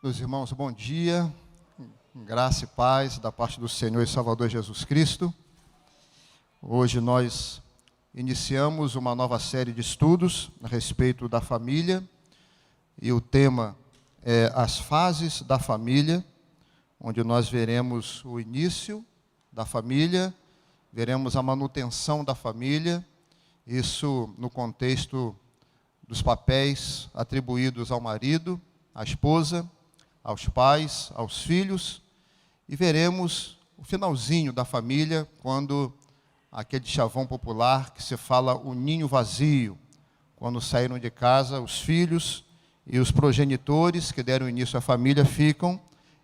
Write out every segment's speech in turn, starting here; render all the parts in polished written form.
Meus irmãos, bom dia, graça e paz da parte do Senhor e Salvador Jesus Cristo. Hoje nós iniciamos uma nova série de estudos a respeito da família e o tema é as fases da família, onde nós veremos o início da família, veremos a manutenção da família, isso no contexto dos papéis atribuídos ao marido, à esposa, aos pais, aos filhos, e veremos o finalzinho da família, quando aquele chavão popular que se fala o ninho vazio, quando saíram de casa os filhos e os progenitores que deram início à família ficam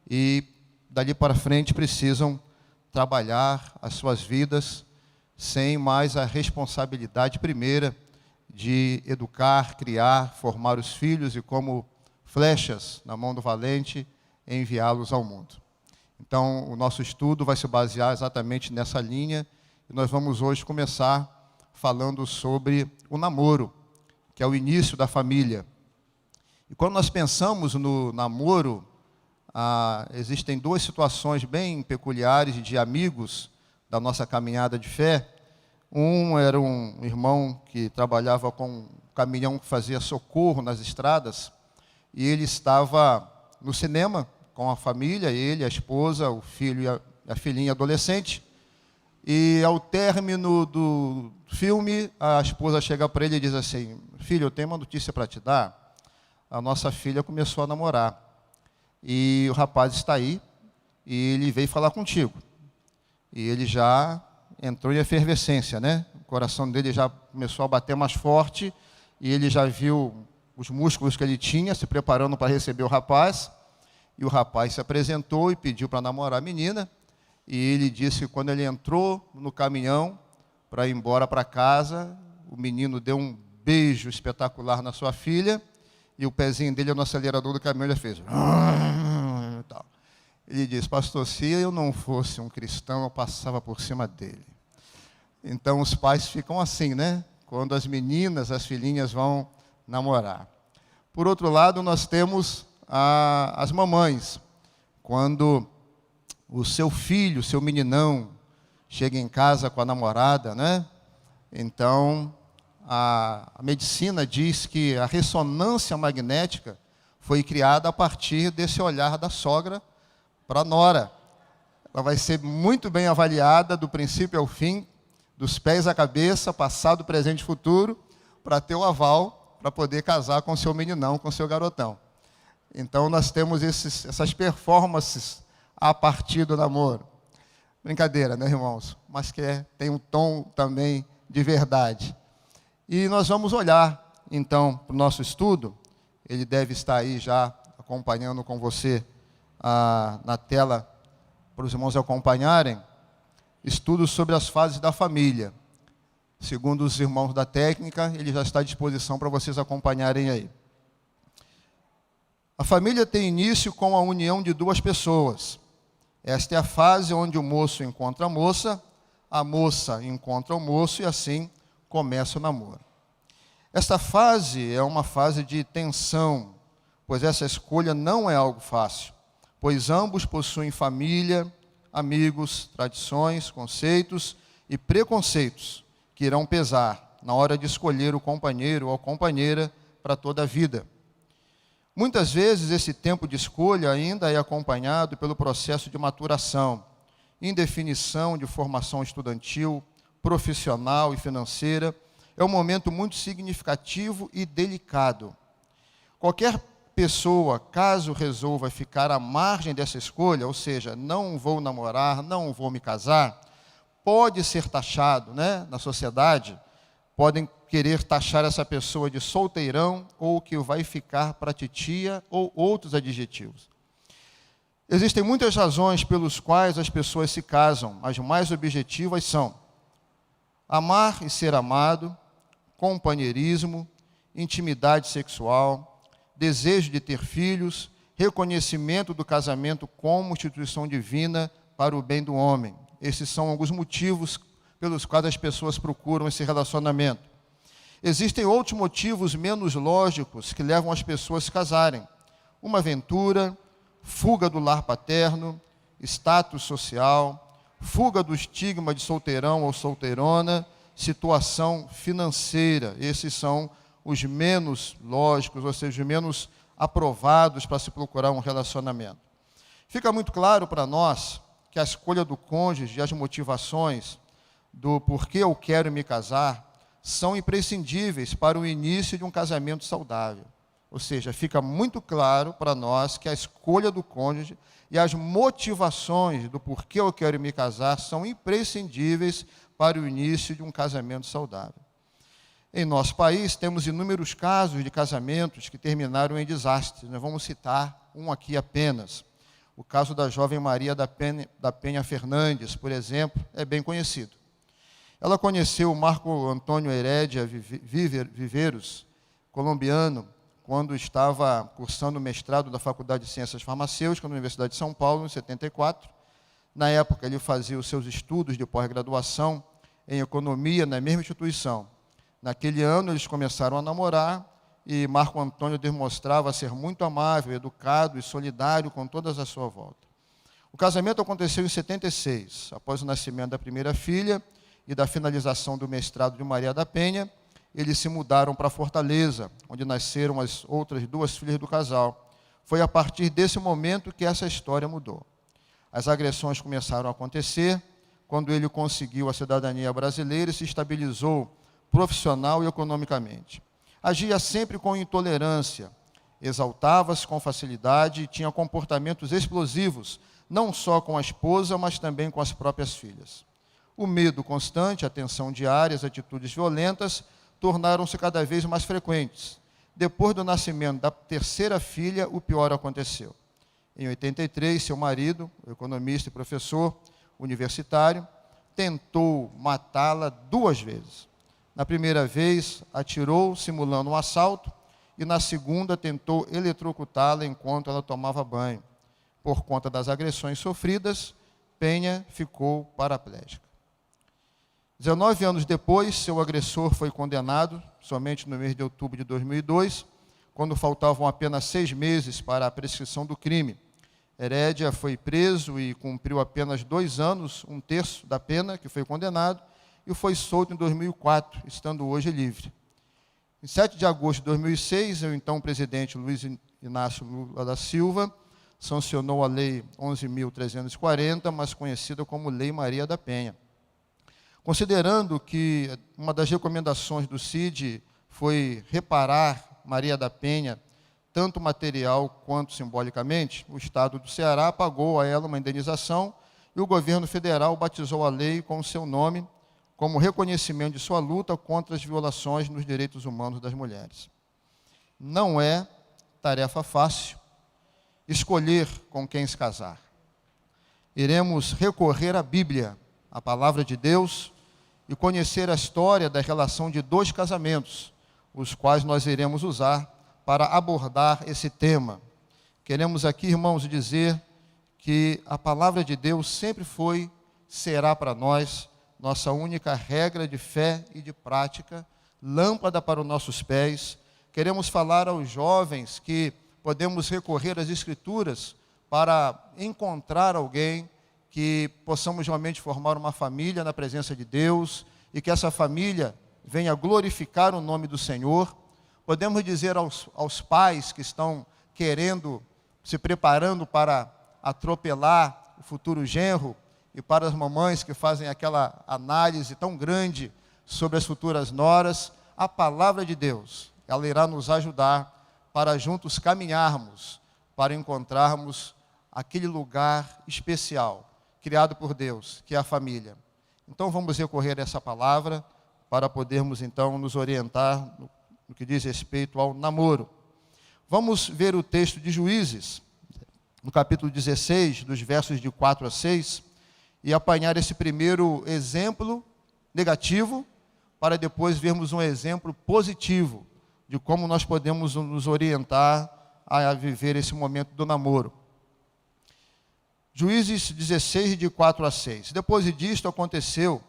e dali para frente precisam trabalhar as suas vidas sem mais a responsabilidade primeira de educar, criar, formar os filhos e como flechas na mão do valente, enviá-los ao mundo. Então, o nosso estudo vai se basear exatamente nessa linha, e nós vamos hoje começar falando sobre o namoro, que é o início da família. E quando nós pensamos no namoro, existem duas situações bem peculiares de amigos da nossa caminhada de fé. Um era um irmão que trabalhava com um caminhão que fazia socorro nas estradas, e ele estava no cinema com a família, ele, a esposa, o filho e a filhinha adolescente. E ao término do filme, a esposa chega para ele e diz assim: filho, eu tenho uma notícia para te dar. A nossa filha começou a namorar. E o rapaz está aí, e ele veio falar contigo. E ele já entrou em efervescência, né? O coração dele já começou a bater mais forte, e ele já viu os músculos que ele tinha, se preparando para receber o rapaz, e o rapaz se apresentou e pediu para namorar a menina, e ele disse que quando ele entrou no caminhão para ir embora para casa, o menino deu um beijo espetacular na sua filha, e o pezinho dele no acelerador do caminhão, ele fez... Ele disse: pastor, se eu não fosse um cristão, eu passava por cima dele. Então os pais ficam assim, né? Quando as meninas, as filhinhas vão namorar. Por outro lado, nós temos as mamães. Quando o seu filho, seu meninão, chega em casa com a namorada, né? Então, a medicina diz que a ressonância magnética foi criada a partir desse olhar da sogra para a nora. Ela vai ser muito bem avaliada do princípio ao fim, dos pés à cabeça, passado, presente e futuro, para ter o aval para poder casar com seu meninão, com seu garotão. Então, nós temos essas performances a partir do namoro. Brincadeira, né, irmãos? Mas que tem um tom também de verdade. E nós vamos olhar, então, para o nosso estudo. Ele deve estar aí já acompanhando com você na tela, para os irmãos acompanharem. Estudos sobre as fases da família. Segundo os irmãos da técnica, ele já está à disposição para vocês acompanharem aí. A família tem início com a união de duas pessoas. Esta é a fase onde o moço encontra a moça encontra o moço, e assim começa o namoro. Esta fase é uma fase de tensão, pois essa escolha não é algo fácil, pois ambos possuem família, amigos, tradições, conceitos e preconceitos que irão pesar na hora de escolher o companheiro ou a companheira para toda a vida. Muitas vezes esse tempo de escolha ainda é acompanhado pelo processo de maturação, indefinição de formação estudantil, profissional e financeira. É um momento muito significativo e delicado. Qualquer pessoa, caso resolva ficar à margem dessa escolha, ou seja, não vou namorar, não vou me casar, pode ser taxado, né, na sociedade, podem querer taxar essa pessoa de solteirão ou que vai ficar para titia ou outros adjetivos. Existem muitas razões pelas quais as pessoas se casam. As mais objetivas são amar e ser amado, companheirismo, intimidade sexual, desejo de ter filhos, reconhecimento do casamento como instituição divina para o bem do homem. Esses são alguns motivos pelos quais as pessoas procuram esse relacionamento. Existem outros motivos menos lógicos que levam as pessoas a se casarem. Uma aventura, fuga do lar paterno, status social, fuga do estigma de solteirão ou solteirona, situação financeira. Esses são os menos lógicos, ou seja, os menos aprovados para se procurar um relacionamento. Fica muito claro para nós que a escolha do cônjuge e as motivações do porquê eu quero me casar são imprescindíveis para o início de um casamento saudável. Ou seja, fica muito claro para nós que a escolha do cônjuge e as motivações do porquê eu quero me casar são imprescindíveis para o início de um casamento saudável. Em nosso país, temos inúmeros casos de casamentos que terminaram em desastres. Nós vamos citar um aqui apenas. O caso da jovem Maria da Penha Fernandes, por exemplo, é bem conhecido. Ela conheceu o Marco Antônio Herédia Viveiros, colombiano, quando estava cursando o mestrado da Faculdade de Ciências Farmacêuticas na Universidade de São Paulo, em 74. Na época, ele fazia os seus estudos de pós-graduação em economia na mesma instituição. Naquele ano, eles começaram a namorar e Marco Antônio demonstrava ser muito amável, educado e solidário com todas à sua volta. O casamento aconteceu em 76, após o nascimento da primeira filha e da finalização do mestrado de Maria da Penha. Eles se mudaram para Fortaleza, onde nasceram as outras duas filhas do casal. Foi a partir desse momento que essa história mudou. As agressões começaram a acontecer quando ele conseguiu a cidadania brasileira e se estabilizou profissional e economicamente. Agia sempre com intolerância, exaltava-se com facilidade e tinha comportamentos explosivos, não só com a esposa, mas também com as próprias filhas. O medo constante, a tensão diária, as atitudes violentas tornaram-se cada vez mais frequentes. Depois do nascimento da terceira filha, o pior aconteceu. Em 83, seu marido, economista e professor universitário, tentou matá-la 2 vezes. Na primeira vez, atirou simulando um assalto e na segunda tentou eletrocutá-la enquanto ela tomava banho. Por conta das agressões sofridas, Penha ficou paraplégica. 19 anos depois, seu agressor foi condenado, somente no mês de outubro de 2002, quando faltavam apenas 6 meses para a prescrição do crime. Herédia foi preso e cumpriu apenas 2 anos, 1/3 da pena que foi condenado, e foi solto em 2004, estando hoje livre. Em 7 de agosto de 2006, o então presidente Luiz Inácio Lula da Silva sancionou a Lei 11.340, mais conhecida como Lei Maria da Penha. Considerando que uma das recomendações do CID foi reparar Maria da Penha, tanto material quanto simbolicamente, o Estado do Ceará pagou a ela uma indenização e o governo federal batizou a lei com o seu nome, como reconhecimento de sua luta contra as violações nos direitos humanos das mulheres. Não é tarefa fácil escolher com quem se casar. Iremos recorrer à Bíblia, a palavra de Deus, e conhecer a história da relação de 2 casamentos, os quais nós iremos usar para abordar esse tema. Queremos aqui, irmãos, dizer que a palavra de Deus sempre foi, será para nós, nossa única regra de fé e de prática, lâmpada para os nossos pés. Queremos falar aos jovens que podemos recorrer às Escrituras para encontrar alguém que possamos realmente formar uma família na presença de Deus e que essa família venha glorificar o nome do Senhor. Podemos dizer aos pais que estão querendo, se preparando para atropelar o futuro genro, e para as mamães que fazem aquela análise tão grande sobre as futuras noras, a palavra de Deus, ela irá nos ajudar para juntos caminharmos, para encontrarmos aquele lugar especial, criado por Deus, que é a família. Então vamos recorrer a essa palavra para podermos então nos orientar no que diz respeito ao namoro. Vamos ver o texto de Juízes, no capítulo 16, dos versos de 4 a 6, e apanhar esse primeiro exemplo negativo, para depois vermos um exemplo positivo de como nós podemos nos orientar a viver esse momento do namoro. Juízes 16, de 4 a 6. Depois disto aconteceu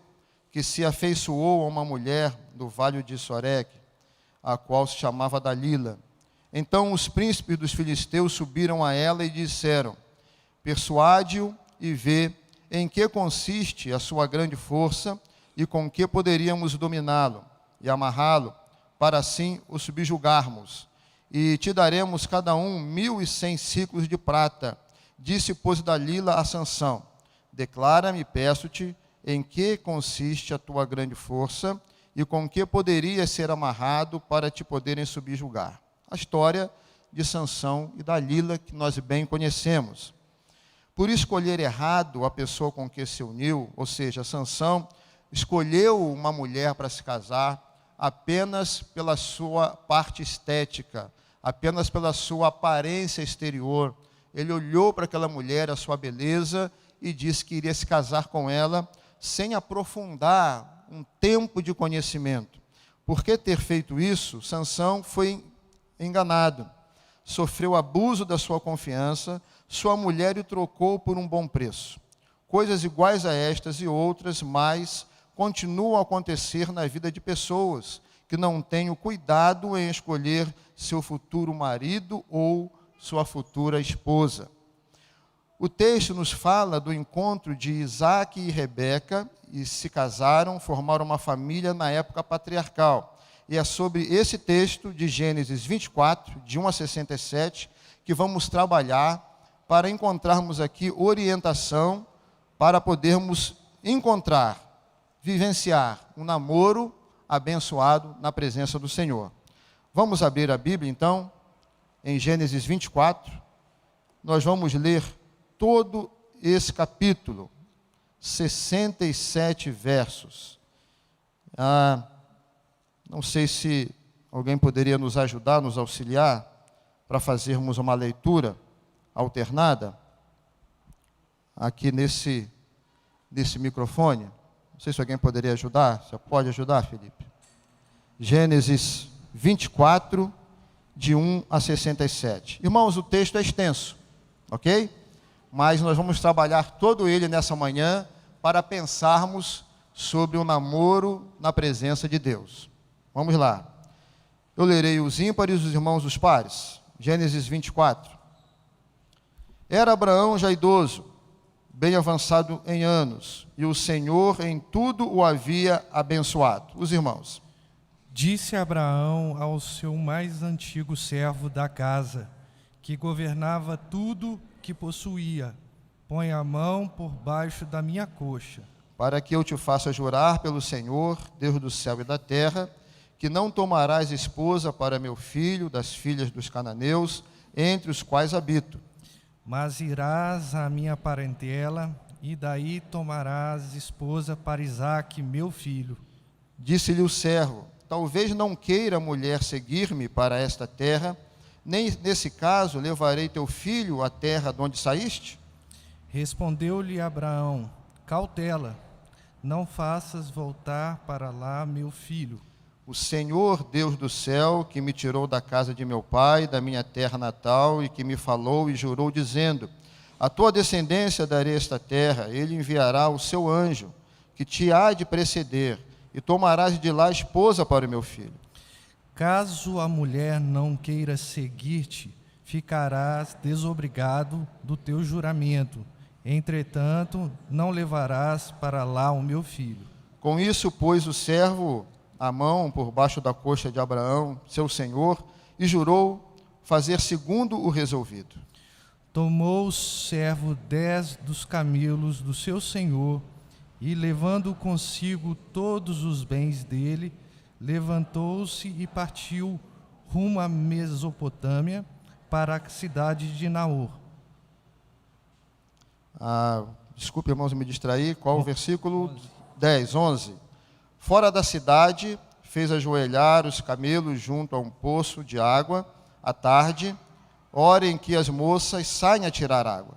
que se afeiçoou a uma mulher do vale de Soreque, a qual se chamava Dalila. Então os príncipes dos filisteus subiram a ela e disseram: persuade-o e vê em que consiste a sua grande força e com que poderíamos dominá-lo e amarrá-lo, para assim o subjugarmos. E te daremos cada um 1.100 siclos de prata. Disse, pois, Dalila a Sansão: declara-me, peço-te, em que consiste a tua grande força e com que poderias ser amarrado para te poderem subjugar. A história de Sansão e Dalila, que nós bem conhecemos. Por escolher errado a pessoa com que se uniu, ou seja, Sansão escolheu uma mulher para se casar apenas pela sua parte estética, apenas pela sua aparência exterior. Ele olhou para aquela mulher, a sua beleza, e disse que iria se casar com ela, sem aprofundar um tempo de conhecimento. Por que ter feito isso? Sansão foi enganado, sofreu abuso da sua confiança, sua mulher o trocou por um bom preço. Coisas iguais a estas e outras, mas continuam a acontecer na vida de pessoas que não têm o cuidado em escolher seu futuro marido ou sua futura esposa. O texto nos fala do encontro de Isaac e Rebeca, e se casaram, formaram uma família na época patriarcal. E é sobre esse texto de Gênesis 24, de 1 a 67, que vamos trabalhar para encontrarmos aqui orientação para podermos encontrar, vivenciar um namoro abençoado na presença do Senhor. Vamos abrir a Bíblia, então, em Gênesis 24. Nós vamos ler todo esse capítulo, 67 versos. Não sei se alguém poderia nos ajudar, nos auxiliar, para fazermos uma leitura alternada aqui nesse microfone. Não sei se alguém poderia ajudar. Você pode ajudar, Felipe? Gênesis 24, de 1 a 67. Irmãos, o texto é extenso, ok? Mas nós vamos trabalhar todo ele nessa manhã para pensarmos sobre o namoro na presença de Deus. Vamos lá. Eu lerei os ímpares, os irmãos os pares. Gênesis 24. Era Abraão já idoso, bem avançado em anos, e o Senhor em tudo o havia abençoado. Os irmãos. Disse Abraão ao seu mais antigo servo da casa, que governava tudo que possuía: põe a mão por baixo da minha coxa, para que eu te faça jurar pelo Senhor, Deus do céu e da terra, que não tomarás esposa para meu filho das filhas dos cananeus, entre os quais habito. Mas irás à minha parentela, e daí tomarás esposa para Isaque, meu filho. Disse-lhe o servo: talvez não queira a mulher seguir-me para esta terra, nem nesse caso levarei teu filho à terra de onde saíste? Respondeu-lhe Abraão: cautela, não faças voltar para lá meu filho. O Senhor, Deus do céu, que me tirou da casa de meu pai, da minha terra natal, e que me falou e jurou, dizendo: a tua descendência darei esta terra, ele enviará o seu anjo, que te há de preceder, e tomarás de lá esposa para o meu filho. Caso a mulher não queira seguir-te, ficarás desobrigado do teu juramento. Entretanto, não levarás para lá o meu filho. Com isso, pôs o servo a mão por baixo da coxa de Abraão, seu senhor, e jurou fazer segundo o resolvido. Tomou o servo 10 dos camelos do seu senhor, e levando consigo todos os bens dele, levantou-se e partiu rumo à Mesopotâmia, para a cidade de Naor. Desculpe, irmãos, me distrair. Qual o versículo? 10, 11. Fora da cidade, fez ajoelhar os camelos junto a um poço de água, à tarde, hora em que as moças saem a tirar água.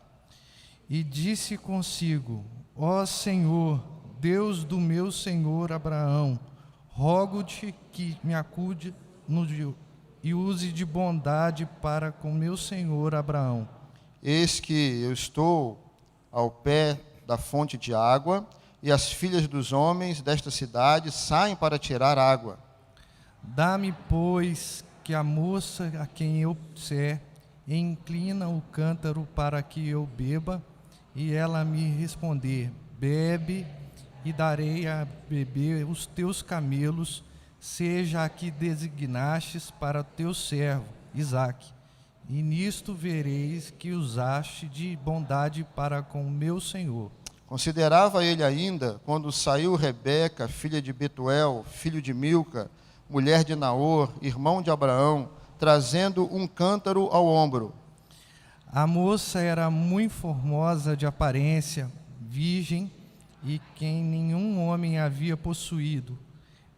E disse consigo: ó Senhor, Deus do meu senhor Abraão, rogo-te que me acude e use de bondade para com meu senhor Abraão. Eis que eu estou ao pé da fonte de água, e as filhas dos homens desta cidade saem para tirar água. Dá-me, pois, que a moça a quem eu disser, inclina o cântaro para que eu beba, e ela me responder, bebe, e darei a beber os teus camelos, seja a que designastes para teu servo, Isaque. E nisto vereis que usaste de bondade para com meu senhor. Considerava ele ainda, quando saiu Rebeca, filha de Betuel, filho de Milca, mulher de Naor, irmão de Abraão, trazendo um cântaro ao ombro. A moça era muito formosa de aparência, virgem, e quem nenhum homem havia possuído.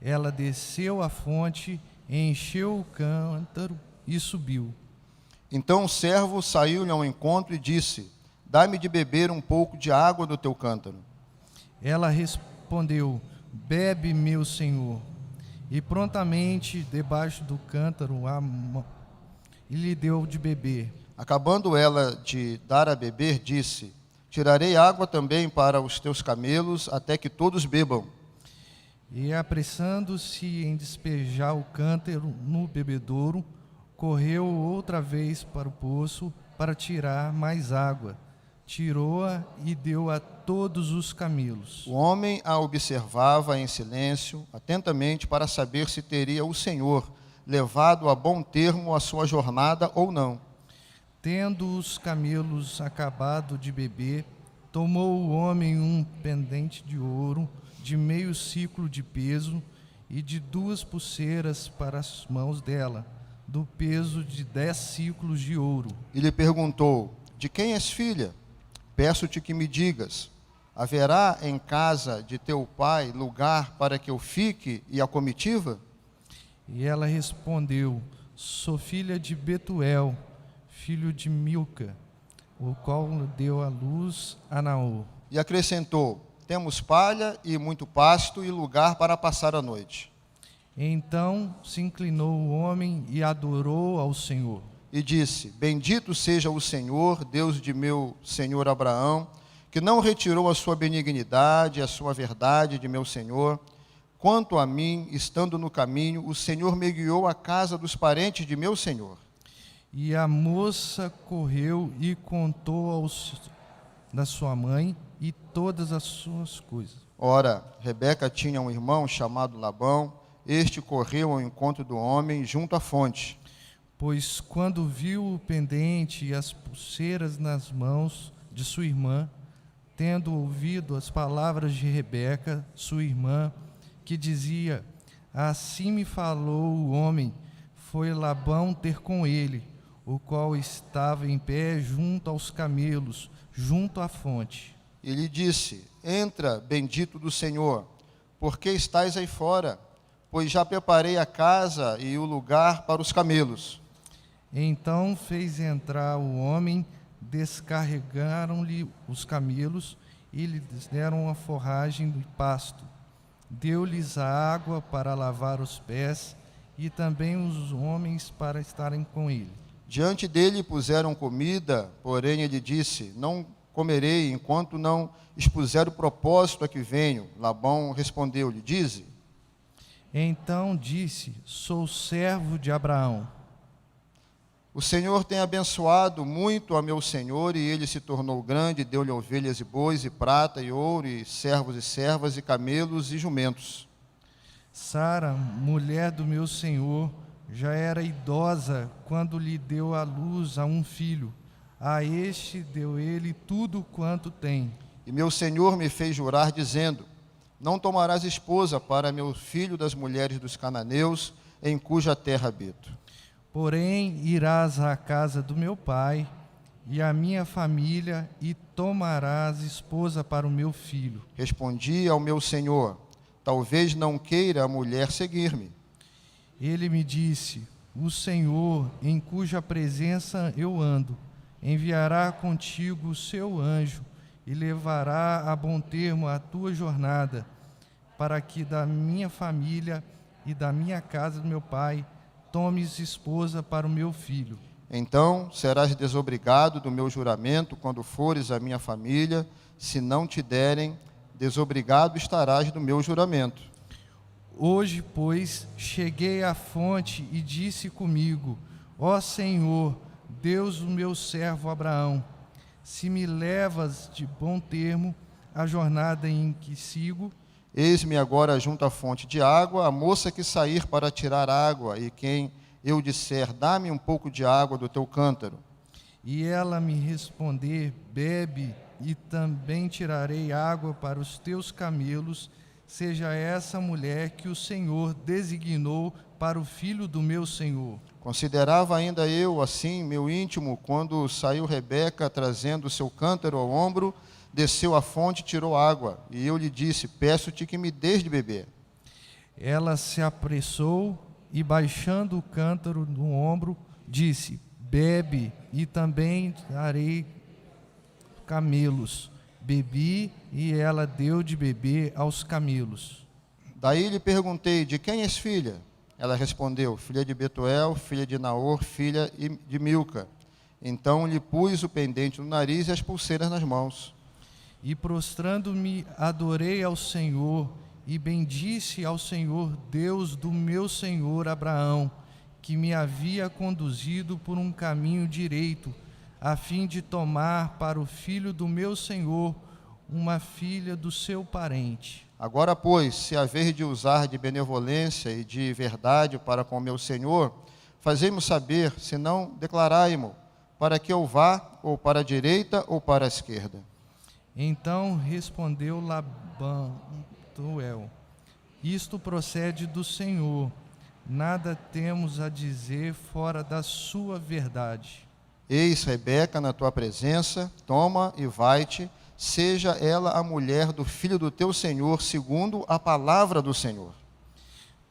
Ela desceu à fonte, encheu o cântaro e subiu. Então o servo saiu-lhe ao encontro e disse, dá-me de beber um pouco de água do teu cântaro. Ela respondeu, bebe, meu senhor. E prontamente, debaixo do cântaro, e lhe deu de beber. Acabando ela de dar a beber, disse, tirarei água também para os teus camelos, até que todos bebam. E apressando-se em despejar o cântaro no bebedouro, correu outra vez para o poço para tirar mais água. Tirou-a e deu a todos os camelos. O homem a observava em silêncio, atentamente, para saber se teria o Senhor levado a bom termo a sua jornada ou não. Tendo os camelos acabado de beber, tomou o homem um pendente de ouro de meio siclo de peso e de 2 pulseiras para as mãos dela, do peso de 10 siclos de ouro. E lhe perguntou, de quem és filha? Peço-te que me digas, haverá em casa de teu pai lugar para que eu fique e a comitiva? E ela respondeu, sou filha de Betuel, filho de Milca, o qual deu à luz a Naor. E acrescentou, temos palha e muito pasto e lugar para passar a noite. Então se inclinou o homem e adorou ao Senhor. E disse, bendito seja o Senhor, Deus de meu senhor Abraão, que não retirou a sua benignidade, a sua verdade de meu senhor. Quanto a mim, estando no caminho, o Senhor me guiou à casa dos parentes de meu senhor. E a moça correu e contou da sua mãe e todas as suas coisas. Ora, Rebeca tinha um irmão chamado Labão. Este correu ao encontro do homem junto à fonte. Pois quando viu o pendente e as pulseiras nas mãos de sua irmã, tendo ouvido as palavras de Rebeca, sua irmã, que dizia, assim me falou o homem, foi Labão ter com ele, o qual estava em pé junto aos camelos, junto à fonte. E lhe disse, entra, bendito do Senhor, por que estais aí fora? Pois já preparei a casa e o lugar para os camelos. Então fez entrar o homem, descarregaram-lhe os camelos e lhes deram a forragem do pasto. Deu-lhes a água para lavar os pés e também os homens para estarem com ele. Diante dele puseram comida, porém ele disse, não comerei enquanto não expuser o propósito a que venho. Labão respondeu-lhe, dize. Então disse, sou servo de Abraão. O Senhor tem abençoado muito a meu senhor, e ele se tornou grande, deu-lhe ovelhas e bois, e prata, e ouro, e servos e servas, e camelos e jumentos. Sara, mulher do meu senhor, já era idosa quando lhe deu à luz a um filho. A este deu ele tudo quanto tem. E meu senhor me fez jurar, dizendo, não tomarás esposa para meu filho das mulheres dos cananeus, em cuja terra habito. Porém, irás à casa do meu pai e à minha família, e tomarás esposa para o meu filho. Respondi ao meu senhor, talvez não queira a mulher seguir-me. Ele me disse, o Senhor, em cuja presença eu ando, enviará contigo o seu anjo, e levará a bom termo a tua jornada, para que da minha família e da minha casa do meu pai tomes esposa para o meu filho. Então serás desobrigado do meu juramento quando fores à minha família, se não te derem, desobrigado estarás do meu juramento. Hoje, pois, cheguei à fonte e disse comigo: Ó Senhor, Deus do meu servo Abraão, se me levas de bom termo a jornada em que sigo, eis-me agora junto à fonte de água, a moça que sair para tirar água, e quem eu disser, dá-me um pouco de água do teu cântaro. e ela me responder: Bebe, e também tirarei água para os teus camelos, seja essa mulher que o Senhor designou para o filho do meu senhor. Considerava ainda eu, assim, meu íntimo, quando saiu Rebeca, trazendo o seu cântaro ao ombro, desceu à fonte e tirou água. E eu lhe disse, peço-te que me dês de beber. Ela se apressou e, baixando o cântaro no ombro, disse: Bebe, e também darei camelos. Bebi, e ela deu de beber aos camelos. Daí lhe perguntei, de quem és filha? Ela respondeu, filha de Betuel, filha de Naor, filha de Milca. Então lhe pus o pendente no nariz e as pulseiras nas mãos. E prostrando-me, adorei ao Senhor, e bendisse ao Senhor, Deus do meu senhor Abraão, que me havia conduzido por um caminho direito, a fim de tomar para o filho do meu senhor uma filha do seu parente. Agora, pois, se haver de usar de benevolência e de verdade para com meu senhor, fazei-mo saber, senão declarai-mo, para que eu vá, ou para a direita, ou para a esquerda. Então respondeu Labão, isto procede do Senhor, nada temos a dizer fora da sua verdade. Eis Rebeca na tua presença, toma e vai-te, seja ela a mulher do filho do teu senhor, segundo a palavra do Senhor.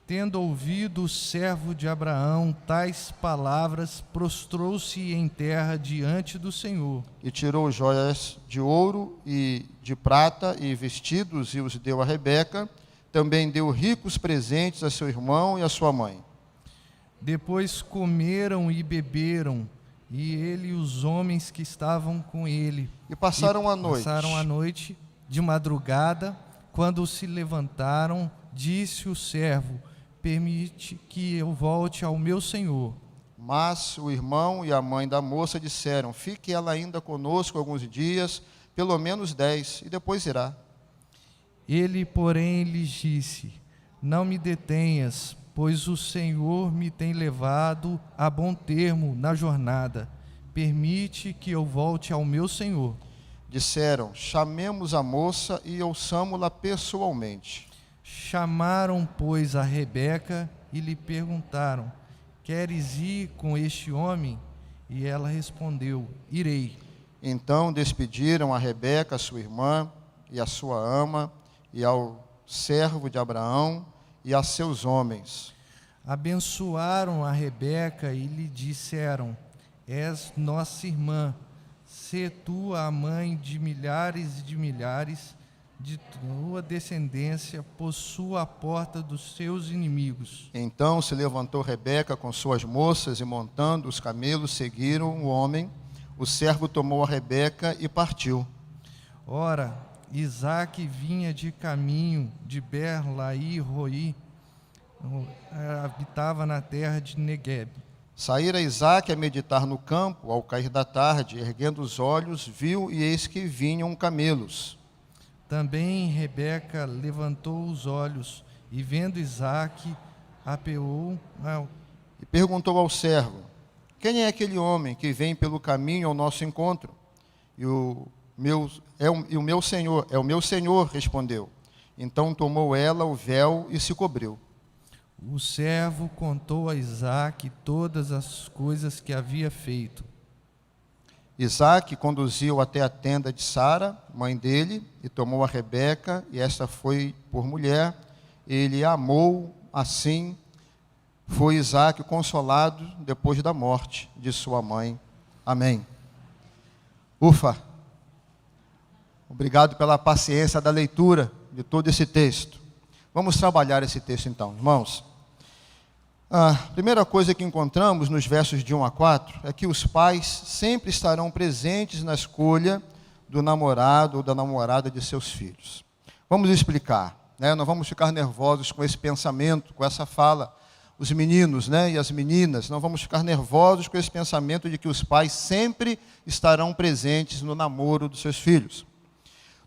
Tendo ouvido o servo de Abraão tais palavras, prostrou-se em terra diante do Senhor. E tirou joias de ouro e de prata e vestidos e os deu a Rebeca. Também deu ricos presentes a seu irmão e a sua mãe. Depois comeram e beberam, e ele e os homens que estavam com ele. E passaram a noite. Passaram a noite. De madrugada, quando se levantaram, disse o servo: Permite que eu volte ao meu senhor. Mas o irmão e a mãe da moça disseram, fique ela ainda conosco alguns dias, pelo menos 10, e depois irá. Ele, porém, lhes disse: Não me detenhas, pois o Senhor me tem levado a bom termo na jornada. Permite que eu volte ao meu senhor. Disseram, chamemos a moça e ouçamo-la pessoalmente. Chamaram, pois, a Rebeca e lhe perguntaram: Queres ir com este homem? E ela respondeu: Irei. Então despediram a Rebeca, sua irmã, e a sua ama, e ao servo de Abraão, e a seus homens. Abençoaram a Rebeca e lhe disseram: És nossa irmã, sê tu a mãe de milhares e de milhares, de tua descendência possua a porta dos seus inimigos. Então se levantou Rebeca com suas moças e montando os camelos seguiram o homem. O servo tomou a Rebeca e partiu. Ora, Isaque vinha de caminho de Ber-lai-roi, habitava na terra de Negueb. Saíra Isaque a meditar no campo, ao cair da tarde, erguendo os olhos, viu e eis que vinham camelos. Também Rebeca levantou os olhos e, vendo Isaque, apeou E perguntou ao servo, quem é aquele homem que vem pelo caminho ao nosso encontro? E o meu senhor, respondeu. Então tomou ela o véu e se cobriu. O servo contou a Isaque todas as coisas que havia feito. Isaque conduziu até a tenda de Sara, mãe dele, e tomou a Rebeca, e esta foi por mulher. Ele a amou, assim foi Isaque consolado depois da morte de sua mãe. Amém. Ufa! Obrigado pela paciência da leitura de todo esse texto. Vamos trabalhar esse texto então, irmãos. A primeira coisa que encontramos nos versos de 1 a 4 é que os pais sempre estarão presentes na escolha do namorado ou da namorada de seus filhos. Vamos explicar. né? Não vamos ficar nervosos com esse pensamento, com essa fala. Os meninos, né, e as meninas, não vamos ficar nervosos com esse pensamento de que os pais sempre estarão presentes no namoro dos seus filhos.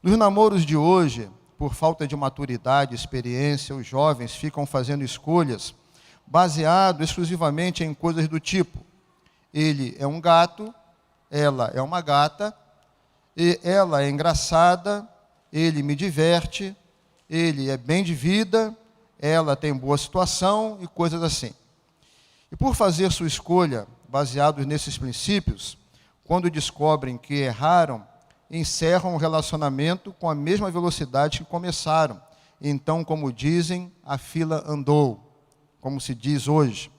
Nos namoros de hoje, por falta de maturidade e experiência, os jovens ficam fazendo escolhas baseado exclusivamente em coisas do tipo: ele é um gato, ela é uma gata, e ela é engraçada, ele me diverte, ele é bem de vida, ela tem boa situação e coisas assim. E por fazer sua escolha baseados nesses princípios, quando descobrem que erraram, encerram o relacionamento com a mesma velocidade que começaram. Então, como dizem, a fila andou, como se diz hoje.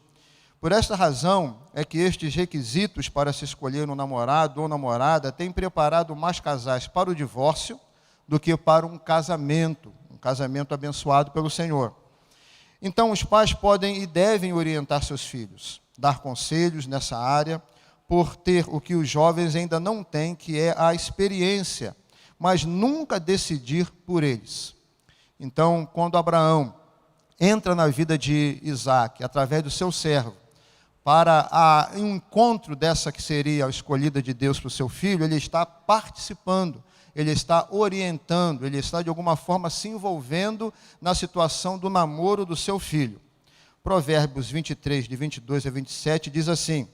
Por esta razão é que estes requisitos para se escolher um namorado ou namorada têm preparado mais casais para o divórcio do que para um casamento abençoado pelo Senhor. Então, os pais podem e devem orientar seus filhos, dar conselhos nessa área, por ter o que os jovens ainda não têm, que é a experiência, mas nunca decidir por eles. Então, quando Abraão entra na vida de Isaac, através do seu servo, para um encontro dessa que seria a escolhida de Deus para o seu filho, ele está participando, ele está orientando, ele está de alguma forma se envolvendo na situação do namoro do seu filho. Provérbios 23, de 22 a 27, diz assim: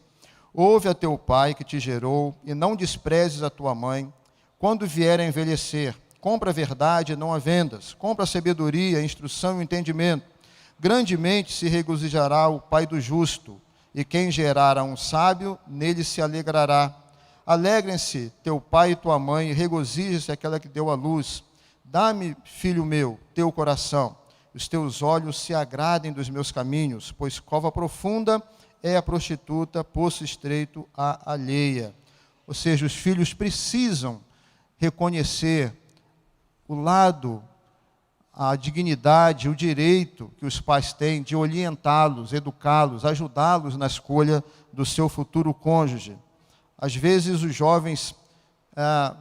ouve a teu pai que te gerou, e não desprezes a tua mãe. Quando vier a envelhecer, compra a verdade e não a vendas. Compra a sabedoria, a instrução e o entendimento. Grandemente se regozijará o pai do justo, e quem gerar a um sábio, nele se alegrará. Alegrem-se teu pai e tua mãe, e regozije-se aquela que deu a luz. Dá-me, filho meu, teu coração. Os teus olhos se agradem dos meus caminhos, pois cova profunda é a prostituta, poço estreito a alheia. Ou seja, os filhos precisam reconhecer o lado, a dignidade, o direito que os pais têm de orientá-los, educá-los, ajudá-los na escolha do seu futuro cônjuge. Às vezes os jovens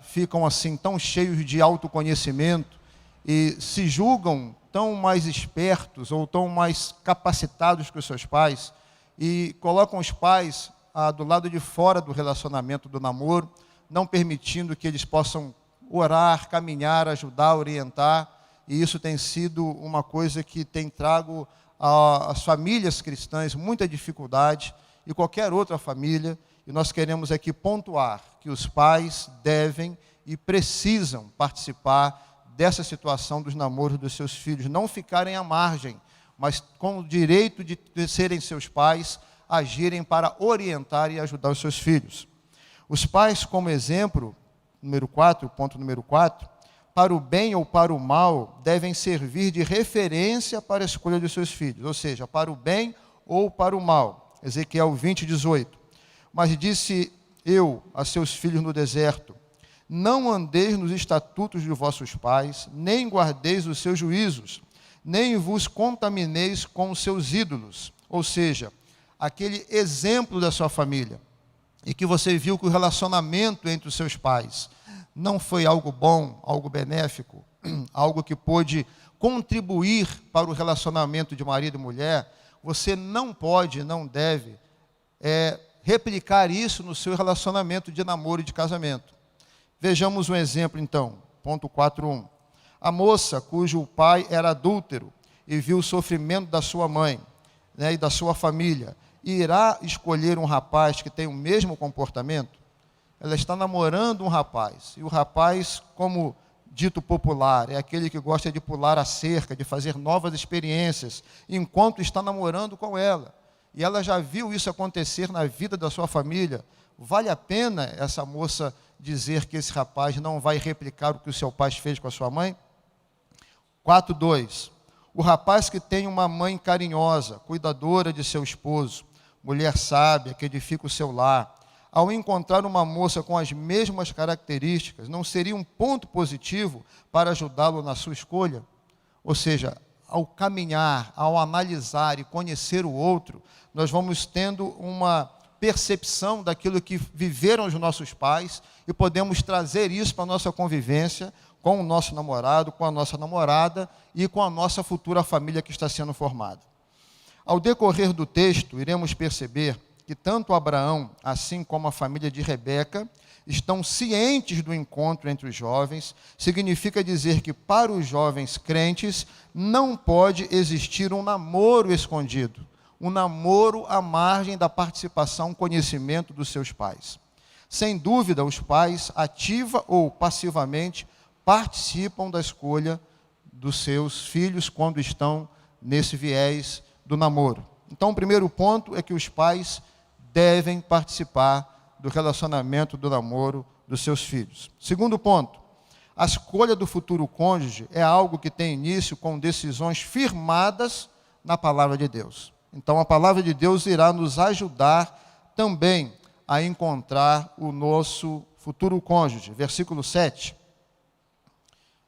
ficam assim tão cheios de autoconhecimento e se julgam tão mais espertos ou tão mais capacitados que os seus pais, e colocam os pais do lado de fora do relacionamento, do namoro, não permitindo que eles possam orar, caminhar, ajudar, orientar. E isso tem sido uma coisa que tem trago às famílias cristãs muita dificuldade, e qualquer outra família. E nós queremos aqui pontuar que os pais devem e precisam participar dessa situação dos namoros dos seus filhos, não ficarem à margem, mas com o direito de serem seus pais, agirem para orientar e ajudar os seus filhos. Os pais, como exemplo, ponto número 4, para o bem ou para o mal, devem servir de referência para a escolha dos seus filhos, ou seja, para o bem ou para o mal. Ezequiel 20, 18. Mas disse eu a seus filhos no deserto: não andeis nos estatutos de vossos pais, nem guardeis os seus juízos, nem vos contamineis com os seus ídolos. Ou seja, aquele exemplo da sua família, e que você viu que o relacionamento entre os seus pais não foi algo bom, algo benéfico, algo que pôde contribuir para o relacionamento de marido e mulher, você não pode, não deve replicar isso no seu relacionamento de namoro e de casamento. Vejamos um exemplo então, ponto 4.1. A moça cujo pai era adúltero e viu o sofrimento da sua mãe, e da sua família, irá escolher um rapaz que tem o mesmo comportamento? Ela está namorando um rapaz, e o rapaz, como dito popular, é aquele que gosta de pular a cerca, de fazer novas experiências, enquanto está namorando com ela. E ela já viu isso acontecer na vida da sua família. Vale a pena essa moça dizer que esse rapaz não vai replicar o que o seu pai fez com a sua mãe? 4.2. O rapaz que tem uma mãe carinhosa, cuidadora de seu esposo, mulher sábia, que edifica o seu lar, ao encontrar uma moça com as mesmas características, não seria um ponto positivo para ajudá-lo na sua escolha? Ou seja, ao caminhar, ao analisar e conhecer o outro, nós vamos tendo uma percepção daquilo que viveram os nossos pais e podemos trazer isso para a nossa convivência com o nosso namorado, com a nossa namorada e com a nossa futura família que está sendo formada. Ao decorrer do texto, iremos perceber que tanto Abraão, assim como a família de Rebeca, estão cientes do encontro entre os jovens. Significa dizer que para os jovens crentes não pode existir um namoro escondido, um namoro à margem da participação, conhecimento dos seus pais. Sem dúvida, os pais, ativa ou passivamente, participam da escolha dos seus filhos quando estão nesse viés do namoro. Então, o primeiro ponto é que os pais devem participar do relacionamento do namoro dos seus filhos. Segundo ponto, a escolha do futuro cônjuge é algo que tem início com decisões firmadas na palavra de Deus. Então, a palavra de Deus irá nos ajudar também a encontrar o nosso futuro cônjuge. Versículo 7.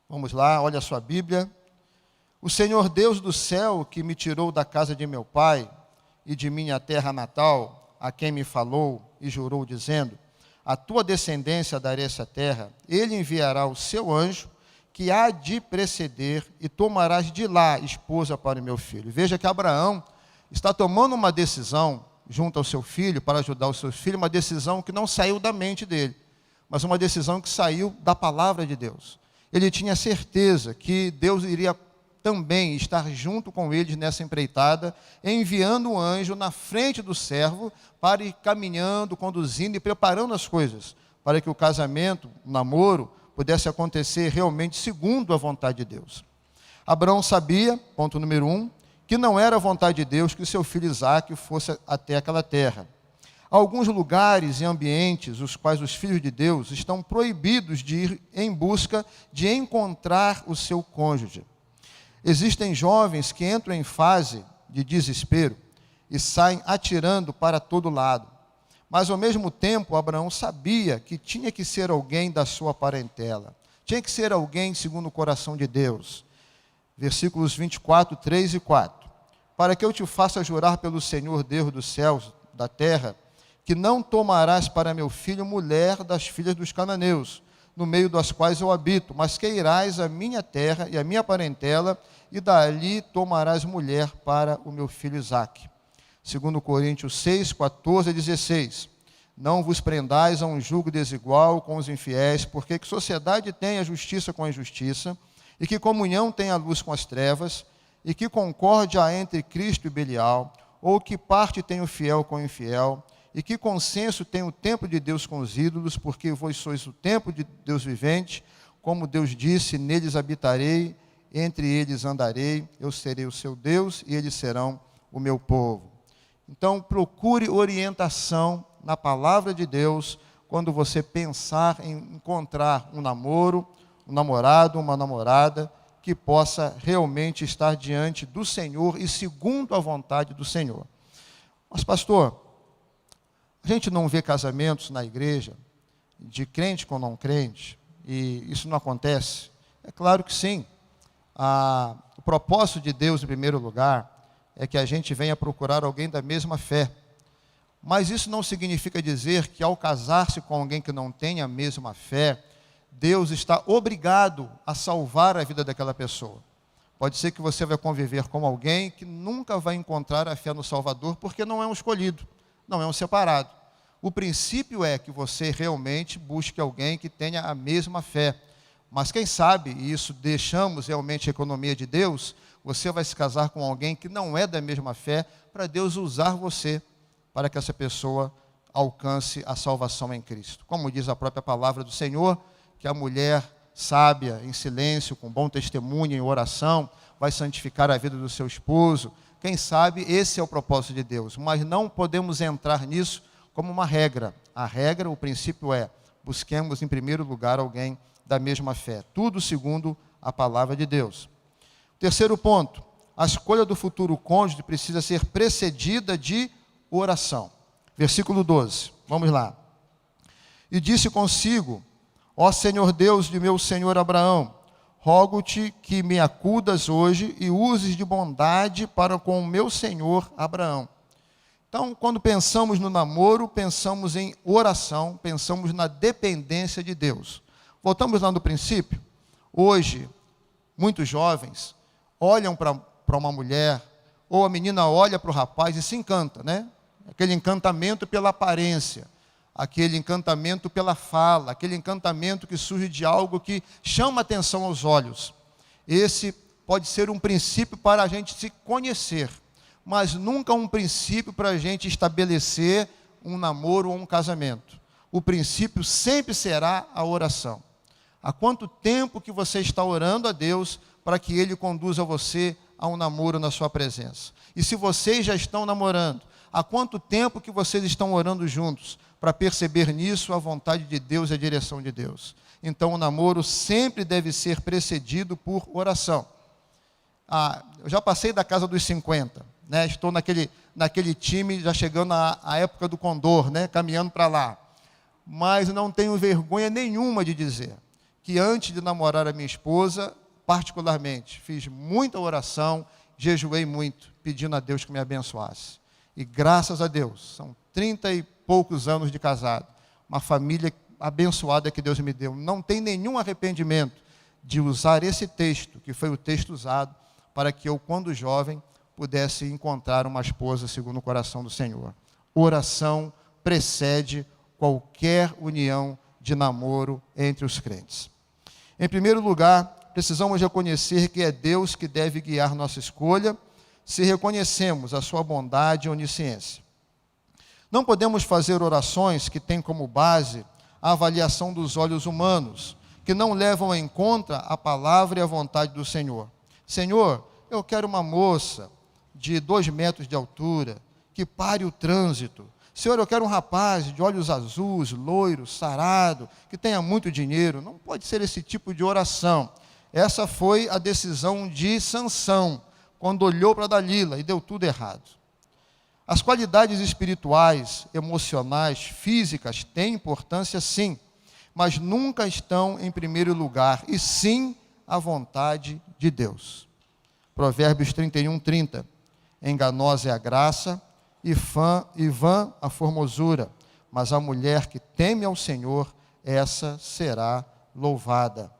Vamos lá, olha a sua Bíblia. O Senhor Deus do céu, que me tirou da casa de meu pai e de minha terra natal, a quem me falou e jurou, dizendo: a tua descendência darei essa terra, ele enviará o seu anjo, que há de preceder, e tomarás de lá esposa para o meu filho. Veja que Abraão está tomando uma decisão junto ao seu filho, para ajudar o seu filho, uma decisão que não saiu da mente dele, mas uma decisão que saiu da palavra de Deus. Ele tinha certeza que Deus iria também estar junto com eles nessa empreitada, enviando um anjo na frente do servo para ir caminhando, conduzindo e preparando as coisas, para que o casamento, o namoro, pudesse acontecer realmente segundo a vontade de Deus. Abraão sabia, ponto número 1, que não era a vontade de Deus que o seu filho Isaque fosse até aquela terra. Há alguns lugares e ambientes os quais os filhos de Deus estão proibidos de ir em busca de encontrar o seu cônjuge. Existem jovens que entram em fase de desespero e saem atirando para todo lado. Mas, ao mesmo tempo, Abraão sabia que tinha que ser alguém da sua parentela. Tinha que ser alguém segundo o coração de Deus. Versículos 24, 3 e 4. Para que eu te faça jurar pelo Senhor Deus dos céus, da terra, que não tomarás para meu filho mulher das filhas dos cananeus, no meio das quais eu habito, mas que irás à minha terra e à minha parentela, e dali tomarás mulher para o meu filho Isaque. 2 Coríntios 6, 14 a 16. Não vos prendais a um jugo desigual com os infiéis, porque que sociedade tem a justiça com a injustiça, e que comunhão tem a luz com as trevas, e que concórdia há entre Cristo e Belial, ou que parte tem o fiel com o infiel, e que consenso tem o templo de Deus com os ídolos, porque vós sois o templo de Deus vivente, como Deus disse, neles habitarei, entre eles andarei, eu serei o seu Deus, e eles serão o meu povo. Então, procure orientação na palavra de Deus, quando você pensar em encontrar um namoro, um namorado, uma namorada, que possa realmente estar diante do Senhor e segundo a vontade do Senhor. Mas, pastor, a gente não vê casamentos na igreja de crente com não crente, e isso não acontece? É claro que sim. O propósito de Deus, em primeiro lugar, é que a gente venha procurar alguém da mesma fé. Mas isso não significa dizer que ao casar-se com alguém que não tenha a mesma fé, Deus está obrigado a salvar a vida daquela pessoa. Pode ser que você vai conviver com alguém que nunca vai encontrar a fé no Salvador, porque não é um escolhido, não é um separado. O princípio é que você realmente busque alguém que tenha a mesma fé. Mas quem sabe, e isso deixamos realmente a economia de Deus, você vai se casar com alguém que não é da mesma fé, para Deus usar você, para que essa pessoa alcance a salvação em Cristo. Como diz a própria palavra do Senhor, que a mulher sábia, em silêncio, com bom testemunho, em oração, vai santificar a vida do seu esposo. Quem sabe esse é o propósito de Deus, mas não podemos entrar nisso como uma regra. A regra, o princípio é, busquemos em primeiro lugar alguém da mesma fé. Tudo segundo a palavra de Deus. Terceiro ponto, a escolha do futuro cônjuge precisa ser precedida de oração. Versículo 12, vamos lá. E disse consigo: ó Senhor Deus de meu senhor Abraão, rogo-te que me acudas hoje e uses de bondade para com o meu senhor Abraão. Então, quando pensamos no namoro, pensamos em oração, pensamos na dependência de Deus. Voltamos lá no princípio. Hoje, muitos jovens olham para uma mulher, ou a menina olha para o rapaz e se encanta, né? Aquele encantamento pela aparência, aquele encantamento pela fala, aquele encantamento que surge de algo que chama atenção aos olhos. Esse pode ser um princípio para a gente se conhecer, mas nunca um princípio para a gente estabelecer um namoro ou um casamento. O princípio sempre será a oração. Há quanto tempo que você está orando a Deus para que Ele conduza você a um namoro na sua presença? E se vocês já estão namorando, há quanto tempo que vocês estão orando juntos para perceber nisso a vontade de Deus e a direção de Deus? Então o namoro sempre deve ser precedido por oração. Eu já passei da casa dos 50, né? Estou naquele time, já chegando à época do condor, né? Caminhando para lá. Mas não tenho vergonha nenhuma de dizer que antes de namorar a minha esposa, particularmente, fiz muita oração, jejuei muito, pedindo a Deus que me abençoasse. E graças a Deus, são 30 e poucos anos de casado, uma família abençoada que Deus me deu. Não tem nenhum arrependimento de usar esse texto, que foi o texto usado, para que eu, quando jovem, pudesse encontrar uma esposa segundo o coração do Senhor. Oração precede qualquer união de namoro entre os crentes. Em primeiro lugar, precisamos reconhecer que é Deus que deve guiar nossa escolha, se reconhecemos a sua bondade e onisciência. Não podemos fazer orações que têm como base a avaliação dos olhos humanos, que não levam em conta a palavra e a vontade do Senhor. Senhor, eu quero uma moça de 2 metros de altura, que pare o trânsito. Senhor, eu quero um rapaz de olhos azuis, loiro, sarado, que tenha muito dinheiro. Não pode ser esse tipo de oração. Essa foi a decisão de Sansão, quando olhou para Dalila e deu tudo errado. As qualidades espirituais, emocionais, físicas têm importância sim, mas nunca estão em primeiro lugar, e sim a vontade de Deus. Provérbios 31:30. Enganosa é a graça e vã a formosura, mas a mulher que teme ao Senhor, essa será louvada.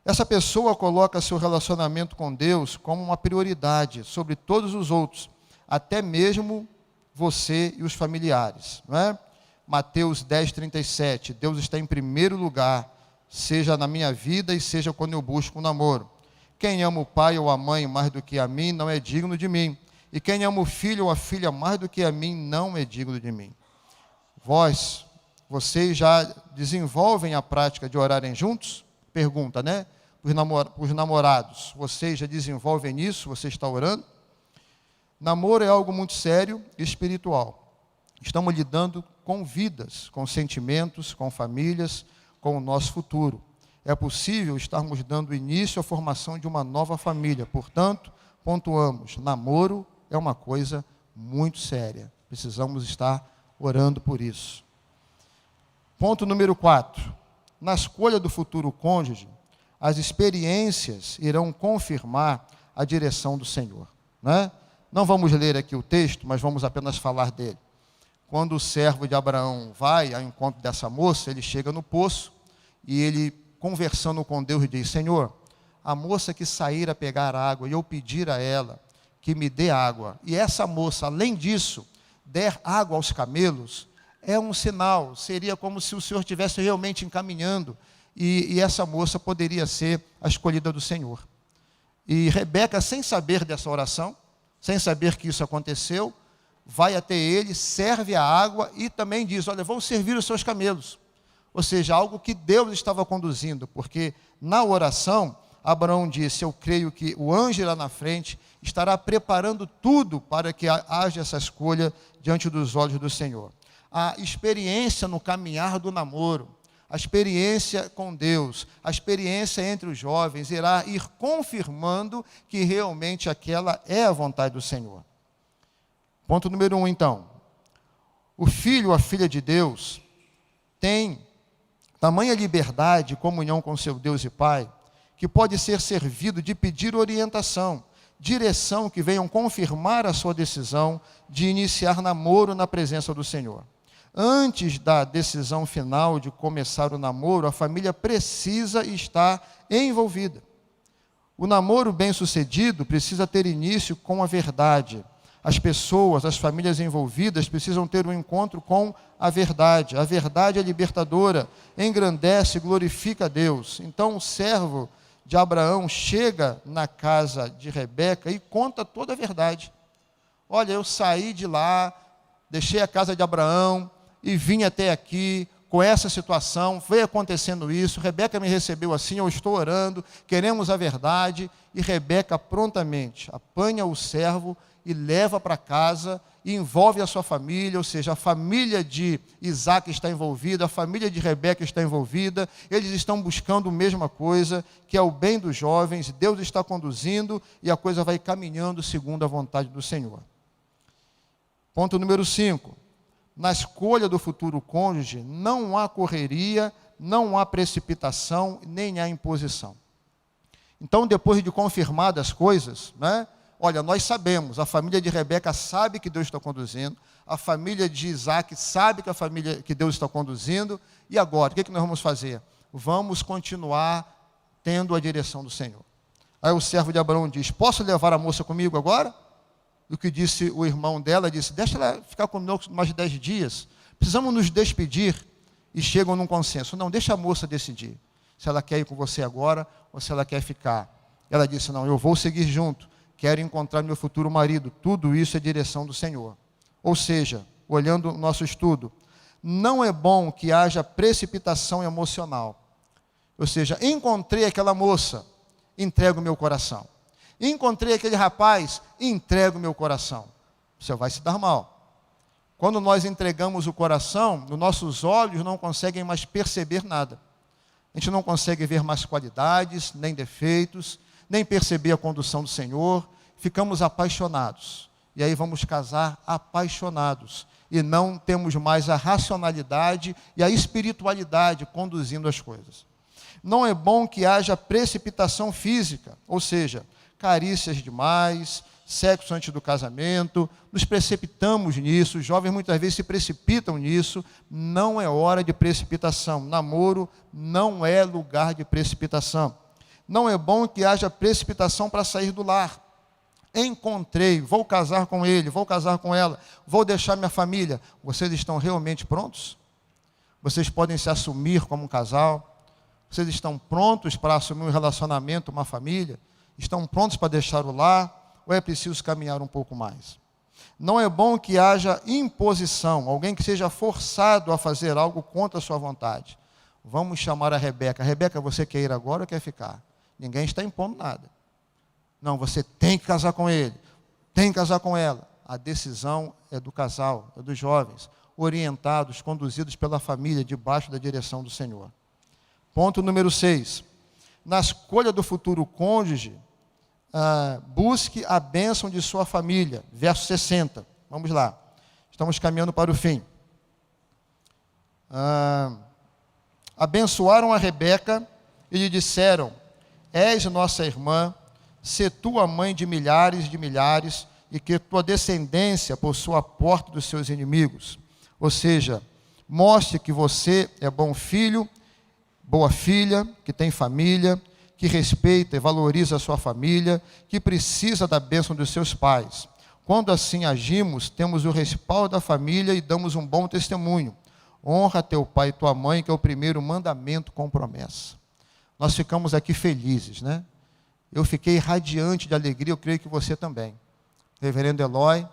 Essa pessoa coloca seu relacionamento com Deus como uma prioridade sobre todos os outros, até mesmo você e os familiares, não é? Mateus 10:37, Deus está em primeiro lugar, seja na minha vida e seja quando eu busco um namoro. Quem ama o pai ou a mãe mais do que a mim, não é digno de mim. E quem ama o filho ou a filha mais do que a mim, não é digno de mim. Vocês já desenvolvem a prática de orarem juntos? Pergunta, né? Os namorados, vocês já desenvolvem isso? Você está orando? Namoro é algo muito sério e espiritual. Estamos lidando com vidas, com sentimentos, com famílias, com o nosso futuro. É possível estarmos dando início à formação de uma nova família. Portanto, pontuamos, namoro é uma coisa muito séria. Precisamos estar orando por isso. Ponto número 4. Na escolha do futuro cônjuge, as experiências irão confirmar a direção do Senhor, né? Não vamos ler aqui o texto, mas vamos apenas falar dele. Quando o servo de Abraão vai ao encontro dessa moça, ele chega no poço e ele, conversando com Deus, diz: Senhor, a moça que sair a pegar água e eu pedir a ela que me dê água, e essa moça, além disso, der água aos camelos, é um sinal, seria como se o Senhor estivesse realmente encaminhando, e essa moça poderia ser a escolhida do Senhor. E Rebeca, sem saber dessa oração, sem saber que isso aconteceu, vai até ele, serve a água e também diz: olha, vou servir os seus camelos. Ou seja, algo que Deus estava conduzindo, porque na oração, Abraão disse: eu creio que o anjo lá na frente estará preparando tudo para que haja essa escolha diante dos olhos do Senhor. A experiência no caminhar do namoro, a experiência com Deus, a experiência entre os jovens irá ir confirmando que realmente aquela é a vontade do Senhor. Ponto número 1, então. O filho ou a filha de Deus tem tamanha liberdade e comunhão com seu Deus e Pai, que pode ser servido de pedir orientação, direção que venham confirmar a sua decisão de iniciar namoro na presença do Senhor. antes da decisão final de começar o namoro, a família precisa estar envolvida. O namoro bem-sucedido precisa ter início com a verdade. As pessoas, as famílias envolvidas precisam ter um encontro com a verdade. A verdade é libertadora, engrandece, glorifica a Deus. Então o servo de Abraão chega na casa de Rebeca e conta toda a verdade. Olha, eu saí de lá, deixei a casa de Abraão e vim até aqui com essa situação, veio acontecendo isso, Rebeca me recebeu assim, eu estou orando, queremos a verdade. E Rebeca prontamente apanha o servo e leva para casa e envolve a sua família, ou seja, a família de Isaac está envolvida, a família de Rebeca está envolvida, eles estão buscando a mesma coisa, que é o bem dos jovens, Deus está conduzindo e a coisa vai caminhando segundo a vontade do Senhor. Ponto número 5. Na escolha do futuro cônjuge, não há correria, não há precipitação, nem há imposição. Então, depois de confirmadas as coisas, olha, nós sabemos, a família de Rebeca sabe que Deus está conduzindo, a família de Isaac sabe que Deus está conduzindo, e agora, o que nós vamos fazer? Vamos continuar tendo a direção do Senhor. Aí o servo de Abraão diz, posso levar a moça comigo agora? O que disse o irmão dela, disse, deixa ela ficar conosco mais 10 dias, precisamos nos despedir, e chegam num consenso, não, deixa a moça decidir, se ela quer ir com você agora, ou se ela quer ficar. Ela disse, não, eu vou seguir junto, quero encontrar meu futuro marido, tudo isso é direção do Senhor. Ou seja, olhando o nosso estudo, não é bom que haja precipitação emocional, ou seja, encontrei aquela moça, entrego o meu coração. Encontrei aquele rapaz, entrego o meu coração. Você vai se dar mal. Quando nós entregamos o coração, os nossos olhos não conseguem mais perceber nada. A gente não consegue ver mais qualidades, nem defeitos, nem perceber a condução do Senhor. Ficamos apaixonados. E aí vamos casar apaixonados. E não temos mais a racionalidade e a espiritualidade conduzindo as coisas. Não é bom que haja precipitação física, ou seja, carícias demais, sexo antes do casamento, nos precipitamos nisso, os jovens muitas vezes se precipitam nisso, não é hora de precipitação, namoro não é lugar de precipitação. Não é bom que haja precipitação para sair do lar. Encontrei, vou casar com ele, vou casar com ela, vou deixar minha família. Vocês estão realmente prontos? Vocês podem se assumir como um casal? Vocês estão prontos para assumir um relacionamento, uma família? Estão prontos para deixar o lar? Ou é preciso caminhar um pouco mais? Não é bom que haja imposição, alguém que seja forçado a fazer algo contra a sua vontade. Vamos chamar a Rebeca. Rebeca, você quer ir agora ou quer ficar? Ninguém está impondo nada. Não, você tem que casar com ele, tem que casar com ela. A decisão é do casal, é dos jovens, orientados, conduzidos pela família, debaixo da direção do Senhor. Ponto número 6. Na escolha do futuro cônjuge, busque a bênção de sua família. Verso 60. Vamos lá. Estamos caminhando para o fim. Abençoaram a Rebeca e lhe disseram, és nossa irmã, sê tu a mãe de milhares, e que tua descendência possua a porta dos seus inimigos. Ou seja, mostre que você é bom filho, boa filha, que tem família, que respeita e valoriza a sua família, que precisa da bênção dos seus pais. Quando assim agimos, temos o respaldo da família e damos um bom testemunho. Honra teu pai e tua mãe, que é o primeiro mandamento com promessa. Nós ficamos aqui felizes, né? Eu fiquei radiante de alegria, eu creio que você também. Reverendo Eloy,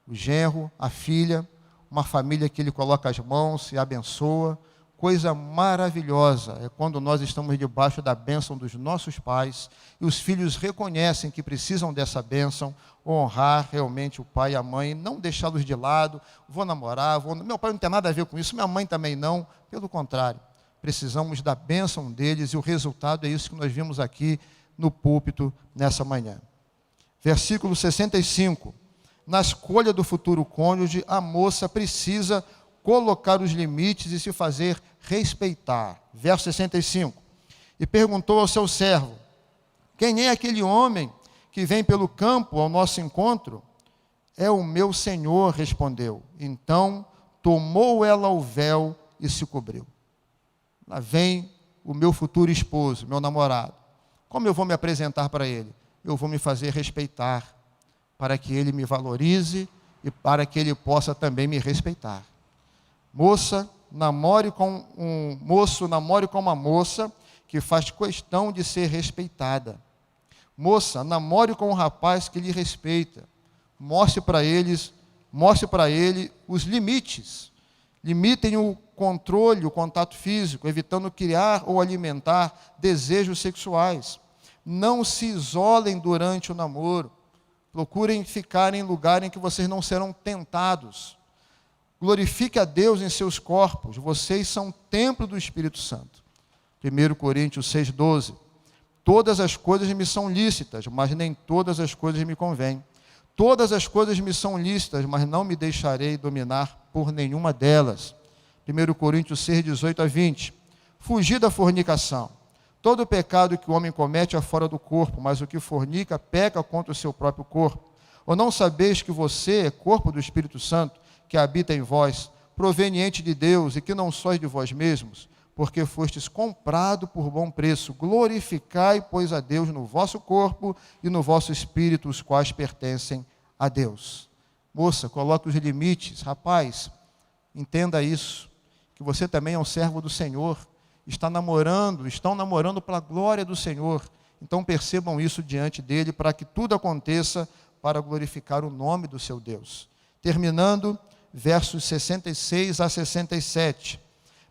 o genro, a filha, uma família que ele coloca as mãos e abençoa. Coisa maravilhosa é quando nós estamos debaixo da bênção dos nossos pais e os filhos reconhecem que precisam dessa bênção, honrar realmente o pai e a mãe, não deixá-los de lado, vou namorar, meu pai não tem nada a ver com isso, minha mãe também não, pelo contrário, precisamos da bênção deles e o resultado é isso que nós vimos aqui no púlpito nessa manhã. Versículo 65. Na escolha do futuro cônjuge, a moça precisa colocar os limites e se fazer respeitar. Verso 65. E perguntou ao seu servo, quem é aquele homem que vem pelo campo ao nosso encontro? É o meu senhor, respondeu. Então tomou ela o véu e se cobriu. Lá vem o meu futuro esposo, meu namorado. Como eu vou me apresentar para ele? Eu vou me fazer respeitar, para que ele me valorize e para que ele possa também me respeitar. Moça, namore com um moço, namore com uma moça que faz questão de ser respeitada. Moça, namore com um rapaz que lhe respeita. Mostre para ele os limites. Limitem o controle, o contato físico, evitando criar ou alimentar desejos sexuais. Não se isolem durante o namoro. Procurem ficar em lugar em que vocês não serão tentados. Glorifique a Deus em seus corpos. Vocês são templo do Espírito Santo. 1 Coríntios 6,12. Todas as coisas me são lícitas, mas nem todas as coisas me convêm. Todas as coisas me são lícitas, mas não me deixarei dominar por nenhuma delas. 1 Coríntios 6, 18 a 20. Fugir da fornicação. Todo pecado que o homem comete é fora do corpo, mas o que fornica peca contra o seu próprio corpo. Ou não sabeis que você é corpo do Espírito Santo, que habita em vós, proveniente de Deus, e que não sois de vós mesmos, porque fostes comprado por bom preço. Glorificai, pois, a Deus no vosso corpo e no vosso espírito, os quais pertencem a Deus. Moça, coloque os limites. Rapaz, entenda isso, que você também é um servo do Senhor. Estão namorando para a glória do Senhor. Então percebam isso diante dele, para que tudo aconteça para glorificar o nome do seu Deus. Terminando, versos 66 a 67.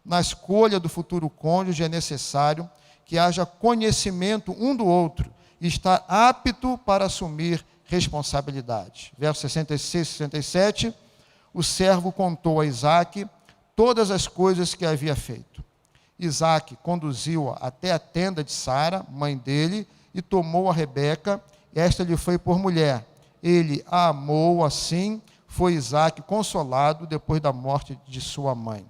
Na escolha do futuro cônjuge é necessário que haja conhecimento um do outro e estar apto para assumir responsabilidade. Versos 66 e 67, o servo contou a Isaque todas as coisas que havia feito. Isaque conduziu-a até a tenda de Sara, mãe dele, e tomou a Rebeca, esta lhe foi por mulher. Ele a amou assim, foi Isaque consolado depois da morte de sua mãe.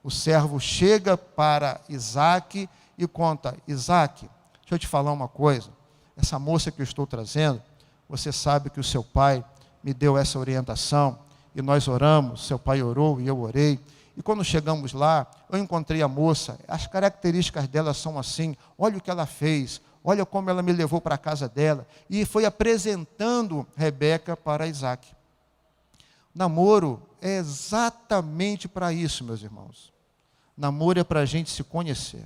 O servo chega para Isaque e conta: Isaque, deixa eu te falar uma coisa. Essa moça que eu estou trazendo, você sabe que o seu pai me deu essa orientação, e nós oramos, seu pai orou e eu orei. E quando chegamos lá, eu encontrei a moça, as características dela são assim, olha o que ela fez, olha como ela me levou para a casa dela, e foi apresentando Rebeca para Isaque. Namoro é exatamente para isso, meus irmãos. Namoro é para a gente se conhecer.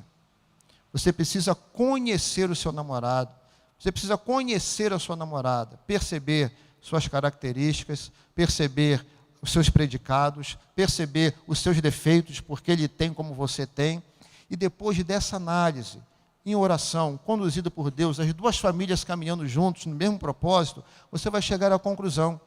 Você precisa conhecer o seu namorado. Você precisa conhecer a sua namorada, perceber suas características, perceber os seus predicados, perceber os seus defeitos, porque ele tem como você tem. E depois dessa análise, em oração, conduzida por Deus, as duas famílias caminhando juntos no mesmo propósito, você vai chegar à conclusão: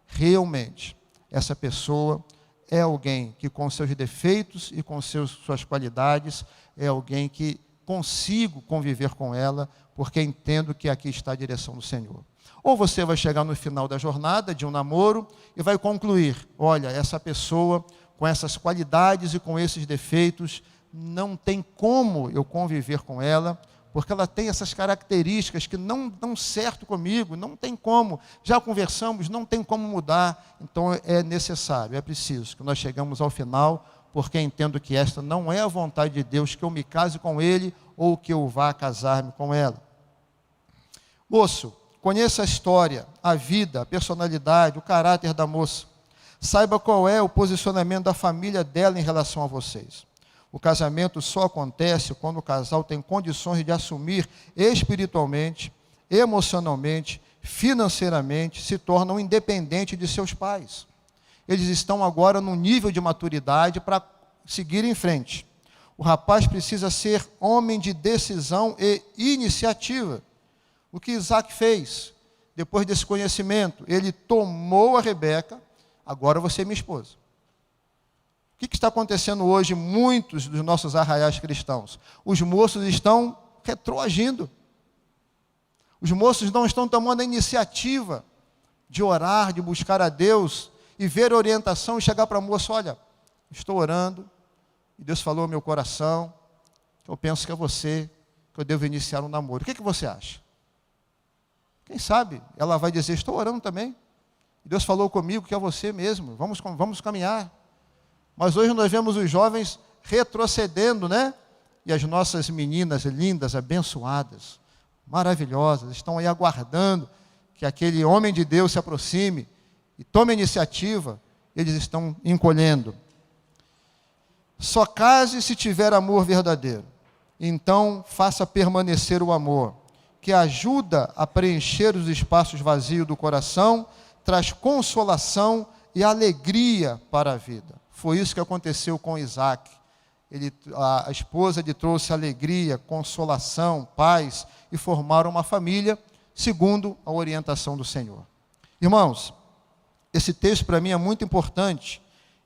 realmente, essa pessoa é alguém que, com seus defeitos e com suas qualidades, é alguém que consigo conviver com ela, porque entendo que aqui está a direção do Senhor. Ou você vai chegar no final da jornada de um namoro e vai concluir: olha, essa pessoa com essas qualidades e com esses defeitos, não tem como eu conviver com ela, porque ela tem essas características que não dão certo comigo, não tem como, já conversamos, não tem como mudar. Então é necessário, é preciso que nós chegamos ao final, porque entendo que esta não é a vontade de Deus, que eu me case com ele ou que eu vá casar-me com ela. Moço, conheça a história, a vida, a personalidade, o caráter da moça. Saiba qual é o posicionamento da família dela em relação a vocês. O casamento só acontece quando o casal tem condições de assumir espiritualmente, emocionalmente, financeiramente, se tornam independentes de seus pais. Eles estão agora num nível de maturidade para seguir em frente. O rapaz precisa ser homem de decisão e iniciativa. O que Isaque fez, depois desse conhecimento, ele tomou a Rebeca: agora você é minha esposa. O que está acontecendo hoje em muitos dos nossos arraiais cristãos? Os moços estão retroagindo. Os moços não estão tomando a iniciativa de orar, de buscar a Deus e ver a orientação e chegar para a moça: olha, estou orando e Deus falou ao meu coração que eu penso que é você que eu devo iniciar um namoro. O que você acha? Quem sabe ela vai dizer: estou orando também. Deus falou comigo que é você mesmo, vamos caminhar. Mas hoje nós vemos os jovens retrocedendo, né? E as nossas meninas lindas, abençoadas, maravilhosas, estão aí aguardando que aquele homem de Deus se aproxime e tome a iniciativa. Eles estão encolhendo. Só case se tiver amor verdadeiro. Então, faça permanecer o amor, que ajuda a preencher os espaços vazios do coração, traz consolação e alegria para a vida. Foi isso que aconteceu com Isaac. A esposa lhe trouxe alegria, consolação, paz, e formaram uma família segundo a orientação do Senhor. Irmãos, esse texto para mim é muito importante,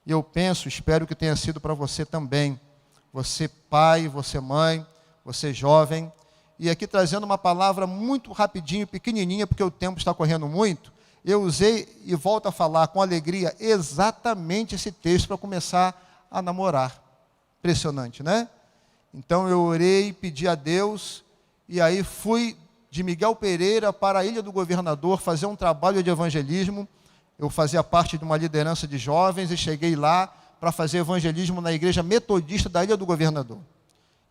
e eu penso, espero que tenha sido para você também. Você pai, você mãe, você jovem, e aqui trazendo uma palavra muito rapidinho, pequenininha, porque o tempo está correndo muito, eu usei e volto a falar com alegria exatamente esse texto para começar a namorar. Impressionante, né? Então eu orei, pedi a Deus, e aí fui de Miguel Pereira para a Ilha do Governador fazer um trabalho de evangelismo. Eu fazia parte de uma liderança de jovens e cheguei lá para fazer evangelismo na igreja metodista da Ilha do Governador.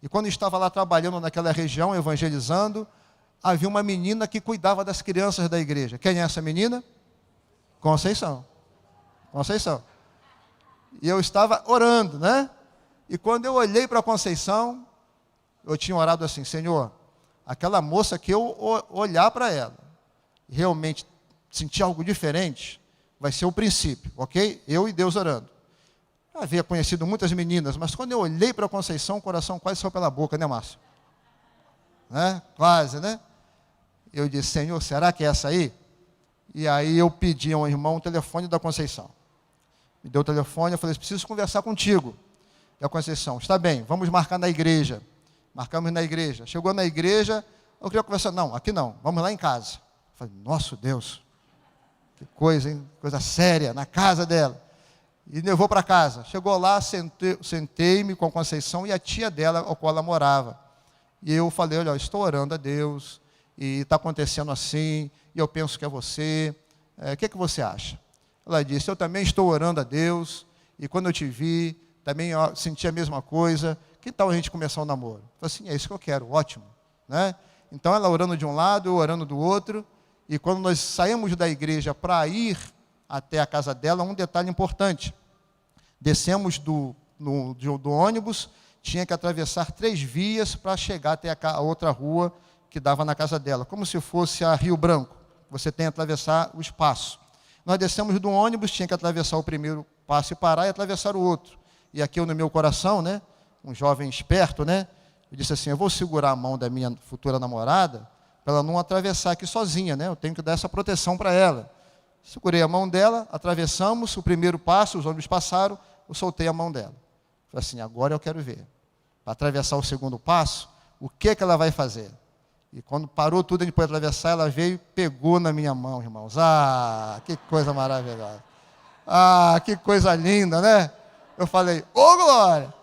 E quando estava lá trabalhando naquela região, evangelizando, havia uma menina que cuidava das crianças da igreja. Quem é essa menina? Conceição. Conceição. E eu estava orando, né? E quando eu olhei para a Conceição, eu tinha orado assim: Senhor, aquela moça que eu olhar para ela, realmente sentir algo diferente, vai ser o princípio, ok? Eu e Deus orando. Eu havia conhecido muitas meninas, mas quando eu olhei para a Conceição, o coração quase saiu pela boca, né, Márcio? Né? Quase, né? Eu disse: Senhor, será que é essa aí? E aí eu pedi a um irmão o telefone da Conceição. Me deu o telefone, eu falei: preciso conversar contigo. E a Conceição: está bem, vamos marcar na igreja. Marcamos na igreja. Chegou na igreja, eu queria conversar. Não, aqui não, vamos lá em casa. Eu falei: nosso Deus, que coisa, hein? Coisa séria, na casa dela. E levou para casa. Chegou lá, sentei-me com a Conceição e a tia dela, ao qual ela morava. E eu falei: olha, eu estou orando a Deus, e está acontecendo assim, e eu penso que é você. O que você acha? Ela disse: eu também estou orando a Deus, e quando eu te vi, também senti a mesma coisa. Que tal a gente começar um namoro? Eu falei assim: é isso que eu quero, ótimo. Né? Então ela orando de um lado, eu orando do outro, e quando nós saímos da igreja para ir até a casa dela, um detalhe importante: descemos do ônibus, tinha que atravessar 3 vias para chegar até a outra rua que dava na casa dela, como se fosse a Rio Branco. Você tem que atravessar o espaço. Nós descemos do ônibus, tinha que atravessar o primeiro passo e parar e atravessar o outro. E aqui eu, no meu coração, né, um jovem esperto, né, eu disse assim: eu vou segurar a mão da minha futura namorada para ela não atravessar aqui sozinha, né, eu tenho que dar essa proteção para ela. Segurei a mão dela, atravessamos o primeiro passo, os ônibus passaram, eu soltei a mão dela. Falei assim: agora eu quero ver, para atravessar o segundo passo, o que ela vai fazer? E quando parou tudo, a gente pôde atravessar, ela veio e pegou na minha mão, irmãos. Ah, que coisa maravilhosa. Ah, que coisa linda, né? Eu falei: ô glória,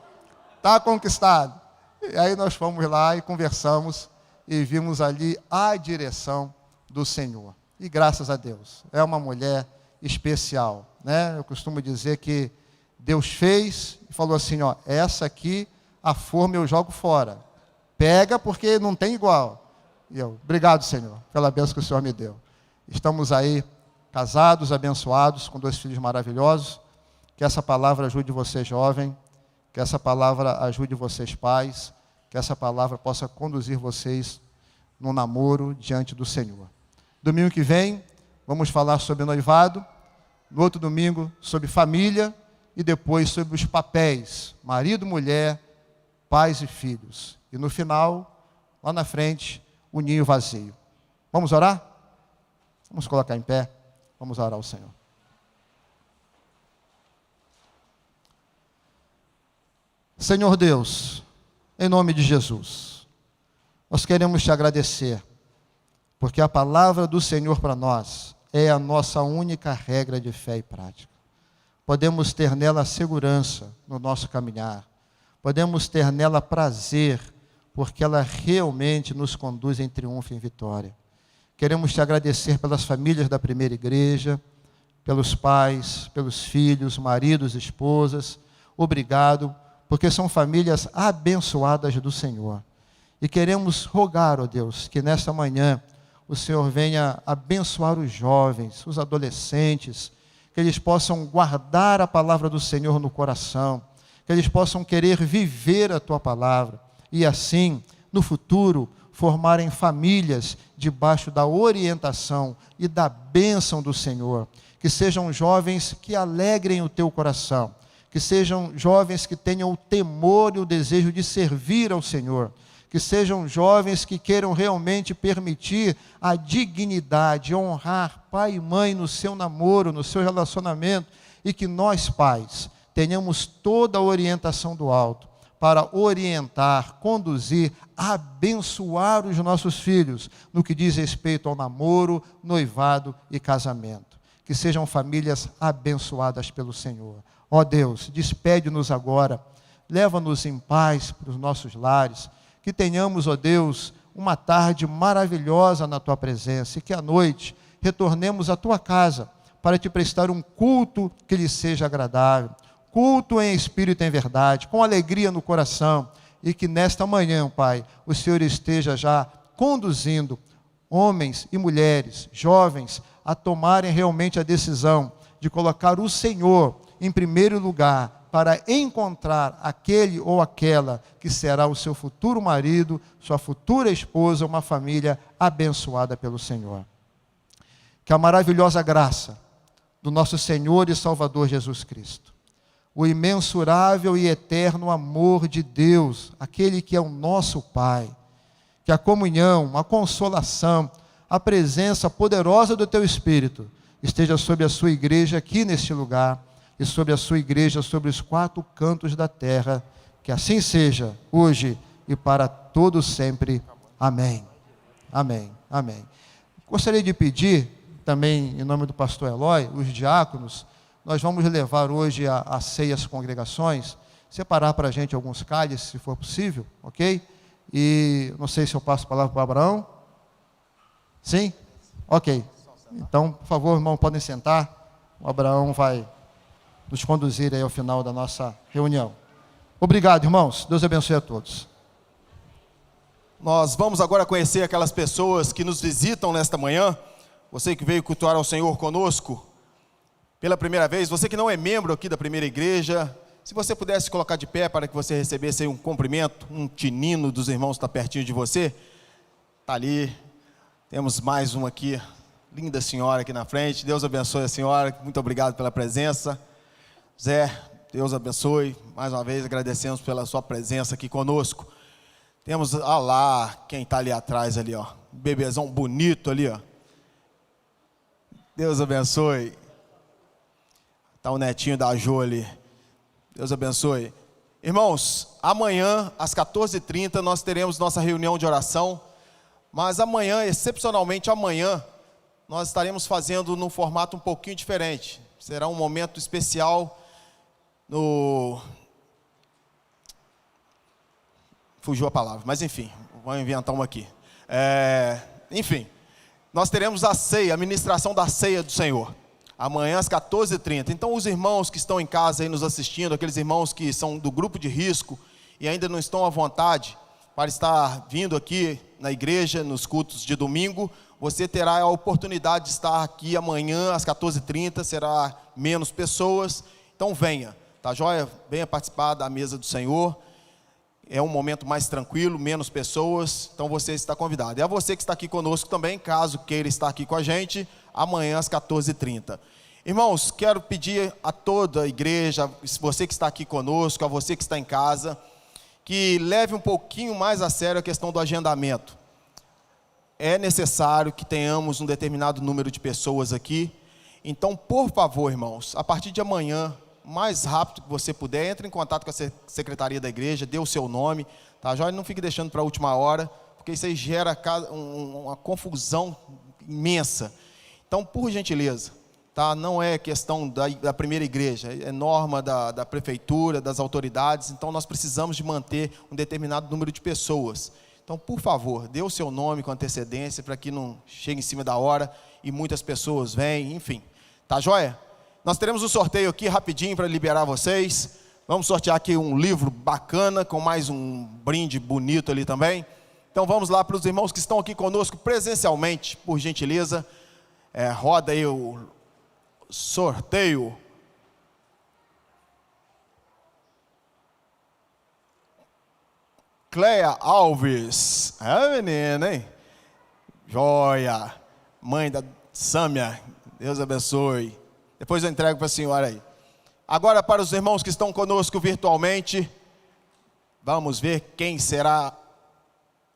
está conquistado. E aí nós fomos lá e conversamos e vimos ali a direção do Senhor. E graças a Deus, é uma mulher especial, né? Eu costumo dizer que Deus fez e falou assim: ó, essa aqui, a forma eu jogo fora. Pega porque não tem igual. E eu: obrigado, Senhor, pela bênção que o Senhor me deu. Estamos aí casados, abençoados, com 2 filhos maravilhosos. Que essa palavra ajude você, jovem, que essa palavra ajude vocês, pais, que essa palavra possa conduzir vocês no namoro diante do Senhor. Domingo que vem, vamos falar sobre noivado, no outro domingo, sobre família, e depois sobre os papéis, marido, mulher, pais e filhos. E no final, lá na frente, o ninho vazio. Vamos orar? Vamos colocar em pé, vamos orar ao Senhor. Senhor Deus, em nome de Jesus, nós queremos te agradecer, porque a palavra do Senhor para nós é a nossa única regra de fé e prática. Podemos ter nela segurança no nosso caminhar, podemos ter nela prazer, porque ela realmente nos conduz em triunfo e em vitória. Queremos te agradecer pelas famílias da primeira igreja, pelos pais, pelos filhos, maridos, esposas. obrigado, porque são famílias abençoadas do Senhor. E queremos rogar, ó Deus, que nesta manhã o Senhor venha abençoar os jovens, os adolescentes, que eles possam guardar a palavra do Senhor no coração, que eles possam querer viver a tua palavra e assim, no futuro, formarem famílias debaixo da orientação e da bênção do Senhor. Que sejam jovens que alegrem o teu coração, que sejam jovens que tenham o temor e o desejo de servir ao Senhor, que sejam jovens que queiram realmente permitir a dignidade, honrar pai e mãe no seu namoro, no seu relacionamento, e que nós, pais, tenhamos toda a orientação do alto para orientar, conduzir, abençoar os nossos filhos no que diz respeito ao namoro, noivado e casamento. Que sejam famílias abençoadas pelo Senhor. Ó Deus, despede-nos agora, leva-nos em paz para os nossos lares, que tenhamos, ó Deus, uma tarde maravilhosa na Tua presença e que à noite retornemos à Tua casa para Te prestar um culto que lhe seja agradável, culto em espírito e em verdade, com alegria no coração, e que nesta manhã, Pai, o Senhor esteja já conduzindo homens e mulheres, jovens, a tomarem realmente a decisão de colocar o Senhor em primeiro lugar, para encontrar aquele ou aquela que será o seu futuro marido, sua futura esposa, uma família abençoada pelo Senhor. Que a maravilhosa graça do nosso Senhor e Salvador Jesus Cristo, o imensurável e eterno amor de Deus, aquele que é o nosso Pai, que a comunhão, a consolação, a presença poderosa do Teu Espírito esteja sobre a sua igreja aqui neste lugar, e sobre a sua igreja, sobre os 4 cantos da terra, que assim seja, hoje e para todo sempre. Amém. Amém. Amém. Gostaria de pedir, também em nome do pastor Eloy, os diáconos, nós vamos levar hoje a ceia às congregações, separar para a gente alguns cálices, se for possível, ok? E não sei se eu passo a palavra para o Abraão. Sim? Ok. Então, por favor, irmão, podem sentar. O Abraão vai nos conduzir aí ao final da nossa reunião. Obrigado, irmãos. Deus abençoe a todos. Nós vamos agora conhecer aquelas pessoas que nos visitam nesta manhã. Você que veio cultuar ao Senhor conosco pela primeira vez, você que não é membro aqui da primeira igreja, se você pudesse colocar de pé para que você recebesse aí um cumprimento, um tinino dos irmãos que está pertinho de você. Está ali. Temos mais um aqui, linda senhora aqui na frente. Deus abençoe a senhora. Muito obrigado pela presença. Zé, Deus abençoe, mais uma vez agradecemos pela sua presença aqui conosco. Temos, lá, quem está ali atrás ali, ó, um bebezão bonito ali, ó. Deus abençoe. Está o netinho da Jo ali. Deus abençoe. Irmãos, amanhã às 14h30 nós teremos nossa reunião de oração, mas amanhã, excepcionalmente amanhã, nós estaremos fazendo num formato um pouquinho diferente. Será um momento especial Fugiu a palavra, mas enfim, vou inventar uma aqui. Enfim, nós teremos a ceia, a ministração da ceia do Senhor, amanhã às 14h30. Então os irmãos que estão em casa aí nos assistindo, aqueles irmãos que são do grupo de risco e ainda não estão à vontade para estar vindo aqui na igreja, nos cultos de domingo, você terá a oportunidade de estar aqui amanhã às 14h30, será menos pessoas, então venha. Tá joia? Venha participar da mesa do Senhor. É um momento mais tranquilo, menos pessoas. Então você está convidado. E a você que está aqui conosco também, caso queira estar aqui com a gente, amanhã às 14h30. Irmãos, quero pedir a toda a igreja, você que está aqui conosco, a você que está em casa, que leve um pouquinho mais a sério a questão do agendamento. É necessário que tenhamos um determinado número de pessoas aqui. Então, por favor, irmãos, a partir de amanhã, mais rápido que você puder, entre em contato com a secretaria da igreja, dê o seu nome, tá? Já não fique deixando para a última hora, porque isso aí gera uma confusão imensa. Então, por gentileza, tá? Não é questão da primeira igreja, é norma da prefeitura, das autoridades, então nós precisamos de manter um determinado número de pessoas. Então, por favor, dê o seu nome com antecedência, para que não chegue em cima da hora e muitas pessoas venham, enfim. Tá joia? Nós teremos um sorteio aqui rapidinho para liberar vocês. Vamos sortear aqui um livro bacana, com mais um brinde bonito ali também. Então vamos lá para os irmãos que estão aqui conosco presencialmente, por gentileza. Roda aí o sorteio. Cleia Alves. Menina, hein? Joia. Mãe da Sâmia. Deus abençoe. Depois eu entrego para a senhora aí. Agora para os irmãos que estão conosco virtualmente. Vamos ver quem será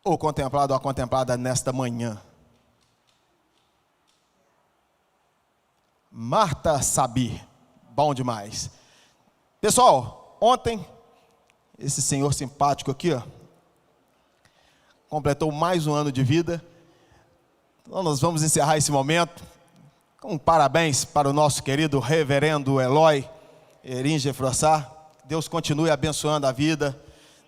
o contemplado ou a contemplada nesta manhã. Marta Sabir. Bom demais. Pessoal, ontem, esse senhor simpático aqui, completou mais um ano de vida. Então nós vamos encerrar esse momento com parabéns para o nosso querido reverendo Eloy Eringe Frossá. Deus continue abençoando a vida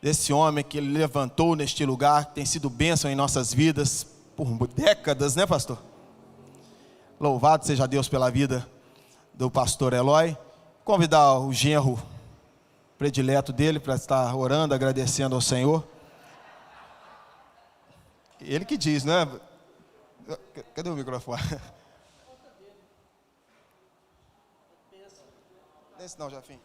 desse homem que ele levantou neste lugar, que tem sido bênção em nossas vidas por décadas, né, pastor? Louvado seja Deus pela vida do pastor Eloy. Convidar o genro predileto dele para estar orando, agradecendo ao Senhor. Ele que diz, né? Cadê o microfone? Esse não, Jafim.